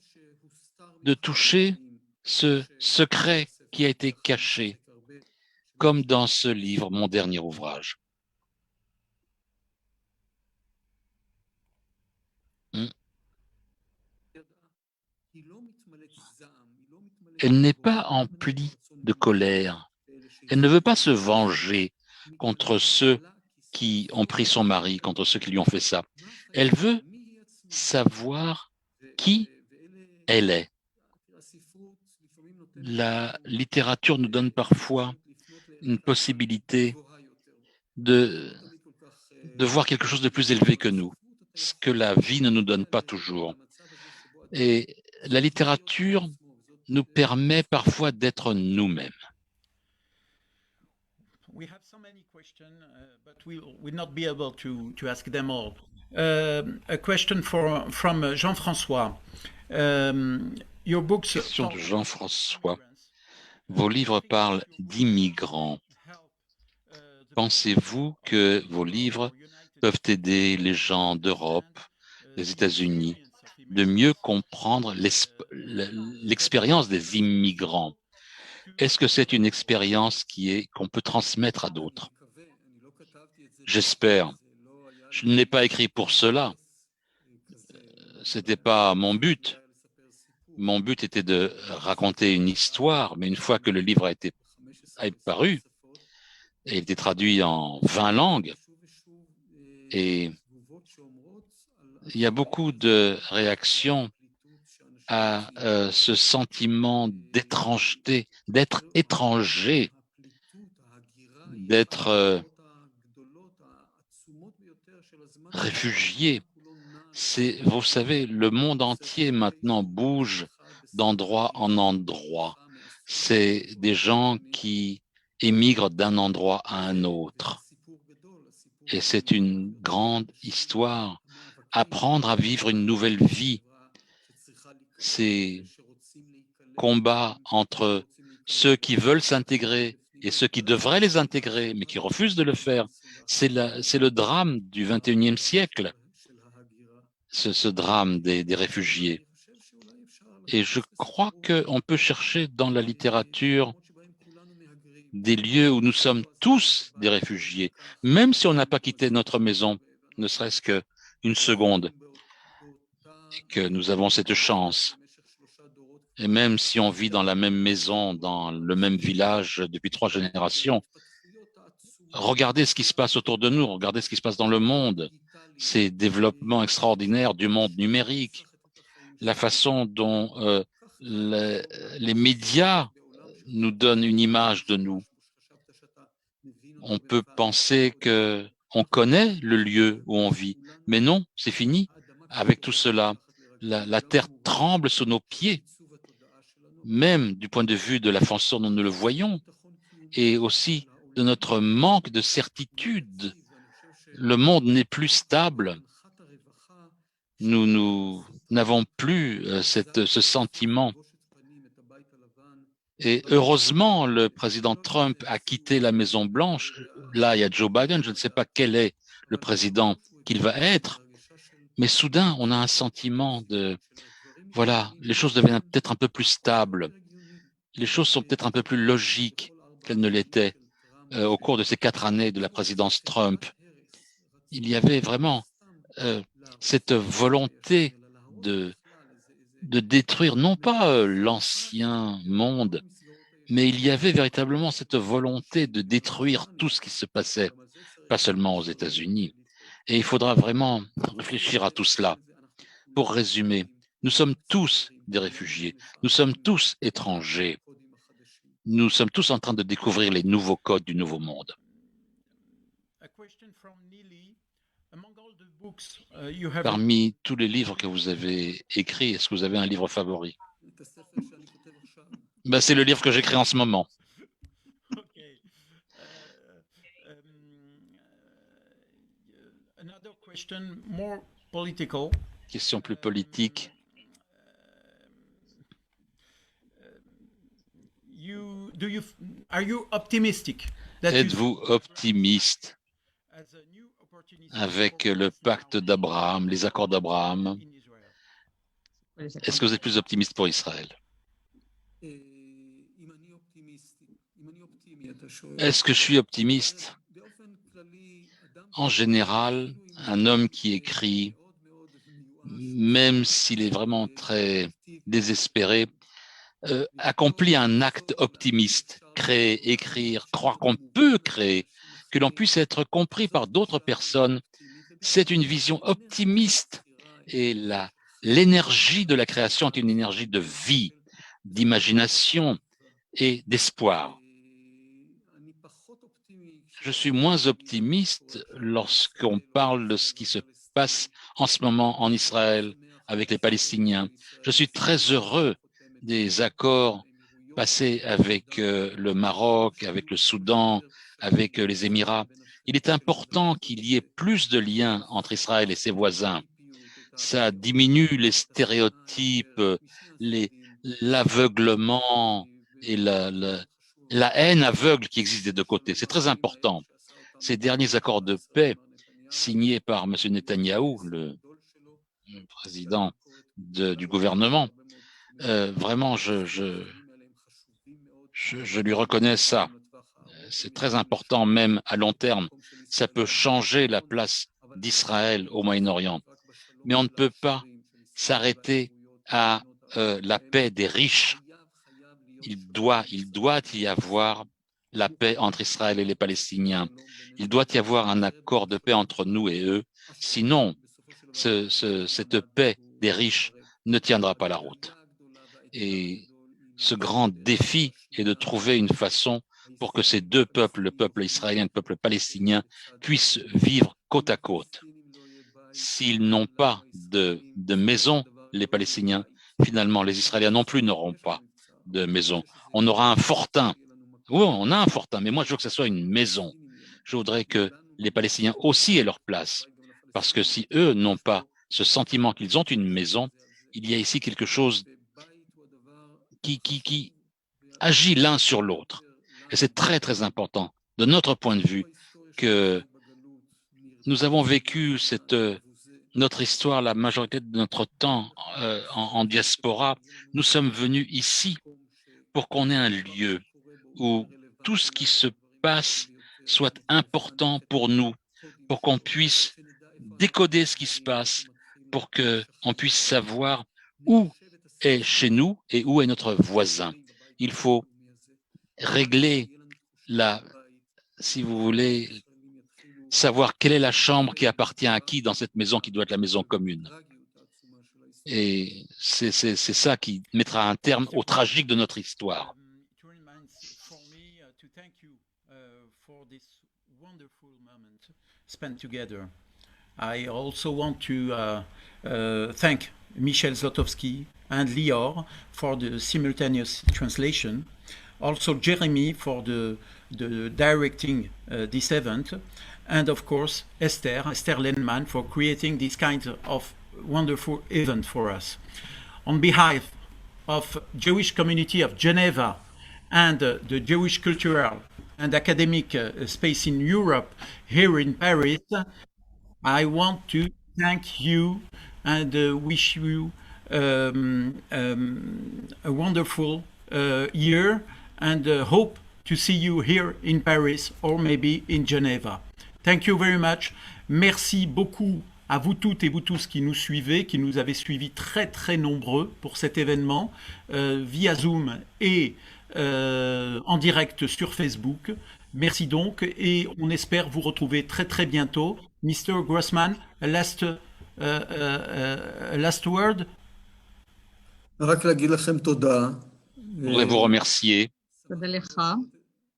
de toucher ce secret qui a été caché, comme dans ce livre, mon dernier ouvrage. Elle n'est pas emplie de colère. Elle ne veut pas se venger contre ceux qui ont pris son mari, contre ceux qui lui ont fait ça. Elle veut savoir qui elle est. La littérature nous donne parfois une possibilité de voir quelque chose de plus élevé que nous, ce que la vie ne nous donne pas toujours. Et la littérature nous permet parfois d'être nous-mêmes. We have so many questions, but we will not be able to ask them all. A question from Jean-François. Your books. Question de Jean-François. Vos livres parlent d'immigrants. Pensez-vous que vos livres peuvent aider les gens d'Europe, des États-Unis, de mieux comprendre l'expérience des immigrants? Est-ce que c'est une expérience qu'on peut transmettre à d'autres? J'espère. Je ne l'ai pas écrit pour cela. Ce n'était pas mon but. Mon but était de raconter une histoire, mais une fois que le livre a paru, et il était traduit en 20 langues, et il y a beaucoup de réactions à ce sentiment d'étrangeté, d'être étranger, d'être réfugié. Vous savez, le monde entier maintenant bouge d'endroit en endroit. C'est des gens qui émigrent d'un endroit à un autre. Et c'est une grande histoire. Apprendre à vivre une nouvelle vie. Ces combats entre ceux qui veulent s'intégrer et ceux qui devraient les intégrer, mais qui refusent de le faire, c'est le drame du XXIe siècle, ce drame des réfugiés. Et je crois qu'on peut chercher dans la littérature des lieux où nous sommes tous des réfugiés, même si on n'a pas quitté notre maison, ne serait-ce qu'une seconde, et que nous avons cette chance. Et même si on vit dans la même maison, dans le même village depuis 3 générations, regardez ce qui se passe autour de nous, regardez ce qui se passe dans le monde, ces développements extraordinaires du monde numérique, la façon dont les médias nous donnent une image de nous. On peut penser qu'on connaît le lieu où on vit, mais non, c'est fini. Avec tout cela, la terre tremble sous nos pieds, même du point de vue de la façon dont nous le voyons, et aussi de notre manque de certitude. Le monde n'est plus stable. Nous n'avons plus ce sentiment. Et heureusement, le président Trump a quitté la Maison-Blanche. Là, il y a Joe Biden. Je ne sais pas quel est le président qu'il va être. Mais soudain, on a un sentiment voilà, les choses deviennent peut-être un peu plus stables. Les choses sont peut-être un peu plus logiques qu'elles ne l'étaient au cours de ces 4 années de la présidence Trump. Il y avait vraiment cette volonté de détruire non pas l'ancien monde, mais il y avait véritablement cette volonté de détruire tout ce qui se passait, pas seulement aux États-Unis. Et il faudra vraiment réfléchir à tout cela. Pour résumer, nous sommes tous des réfugiés, nous sommes tous étrangers, nous sommes tous en train de découvrir les nouveaux codes du nouveau monde. Parmi tous les livres que vous avez écrits, est-ce que vous avez un livre favori? Ben, c'est le livre que j'écris en ce moment. Question plus politique. Êtes-vous optimiste avec le pacte d'Abraham, les accords d'Abraham? Est-ce que vous êtes plus optimiste pour Israël? Est-ce que je suis optimiste? En général, un homme qui écrit, même s'il est vraiment très désespéré, accomplit un acte optimiste, créer, écrire, croire qu'on peut créer, que l'on puisse être compris par d'autres personnes. C'est une vision optimiste et l'énergie de la création est une énergie de vie, d'imagination et d'espoir. Je suis moins optimiste lorsqu'on parle de ce qui se passe en ce moment en Israël avec les Palestiniens. Je suis très heureux des accords passés avec le Maroc, avec le Soudan, avec les Émirats. Il est important qu'il y ait plus de liens entre Israël et ses voisins. Ça diminue les stéréotypes, l'aveuglement et la haine aveugle qui existe des deux côtés. C'est très important. Ces derniers accords de paix signés par M. Netanyahou, le président du gouvernement, vraiment, je lui reconnais ça. C'est très important, même à long terme. Ça peut changer la place d'Israël au Moyen-Orient. Mais on ne peut pas s'arrêter à la paix des riches. Il doit y avoir la paix entre Israël et les Palestiniens. Il doit y avoir un accord de paix entre nous et eux. Sinon, cette paix des riches ne tiendra pas la route. Et ce grand défi est de trouver une façon pour que ces deux peuples, le peuple israélien et le peuple palestinien, puissent vivre côte à côte. S'ils n'ont pas de maison, les Palestiniens, finalement, les Israéliens non plus n'auront pas de maison. On aura un fortin. Oui, on a un fortin, mais moi, je veux que ce soit une maison. Je voudrais que les Palestiniens aussi aient leur place. Parce que si eux n'ont pas ce sentiment qu'ils ont une maison, il y a ici quelque chose qui agit l'un sur l'autre. Et c'est très, très important, de notre point de vue, que nous avons vécu notre histoire, la majorité de notre temps en diaspora. Nous sommes venus ici pour qu'on ait un lieu où tout ce qui se passe soit important pour nous, pour qu'on puisse décoder ce qui se passe, pour qu'on puisse savoir où est chez nous et où est notre voisin. Il faut régler si vous voulez, savoir quelle est la chambre qui appartient à qui dans cette maison qui doit être la maison commune. Et c'est ça qui mettra un terme au tragique de notre histoire. I also want to thank Michel Zlotowski and Lior for the simultaneous translation. Also Jeremy for the directing this event. And of course, Esther Lenman for creating this kind of wonderful event for us. On behalf of Jewish community of Geneva and the Jewish cultural and academic space in Europe here in Paris, I want to thank you and wish you a wonderful year and hope to see you here in Paris or maybe in Geneva. Thank you very much. Merci beaucoup à vous toutes et vous tous qui nous suivez, qui nous avez suivis très très nombreux pour cet événement, via Zoom et en direct sur Facebook. Merci donc et on espère vous retrouver très très bientôt. Mr. Grossman, last word. רק להגיד לכם תודה. Je voudrais vous remercier. תודה לך.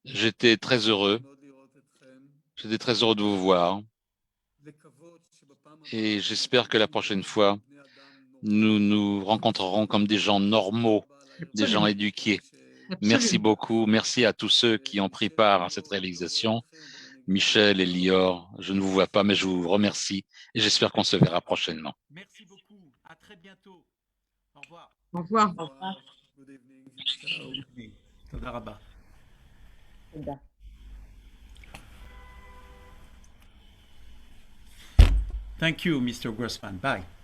J'étais très heureux. J'étais très heureux de vous voir. Et j'espère que la prochaine fois, nous nous rencontrerons comme des gens normaux, des gens éduqués. Merci beaucoup. Merci à tous ceux qui ont pris part à cette réalisation. Michel et Lior, je ne vous vois pas, mais je vous remercie et j'espère qu'on se verra prochainement. Merci beaucoup. À très bientôt. Au revoir. Au revoir. Good evening. Ciao. תודה רבה. תודה. Thank you, Mr. Grossman. Bye.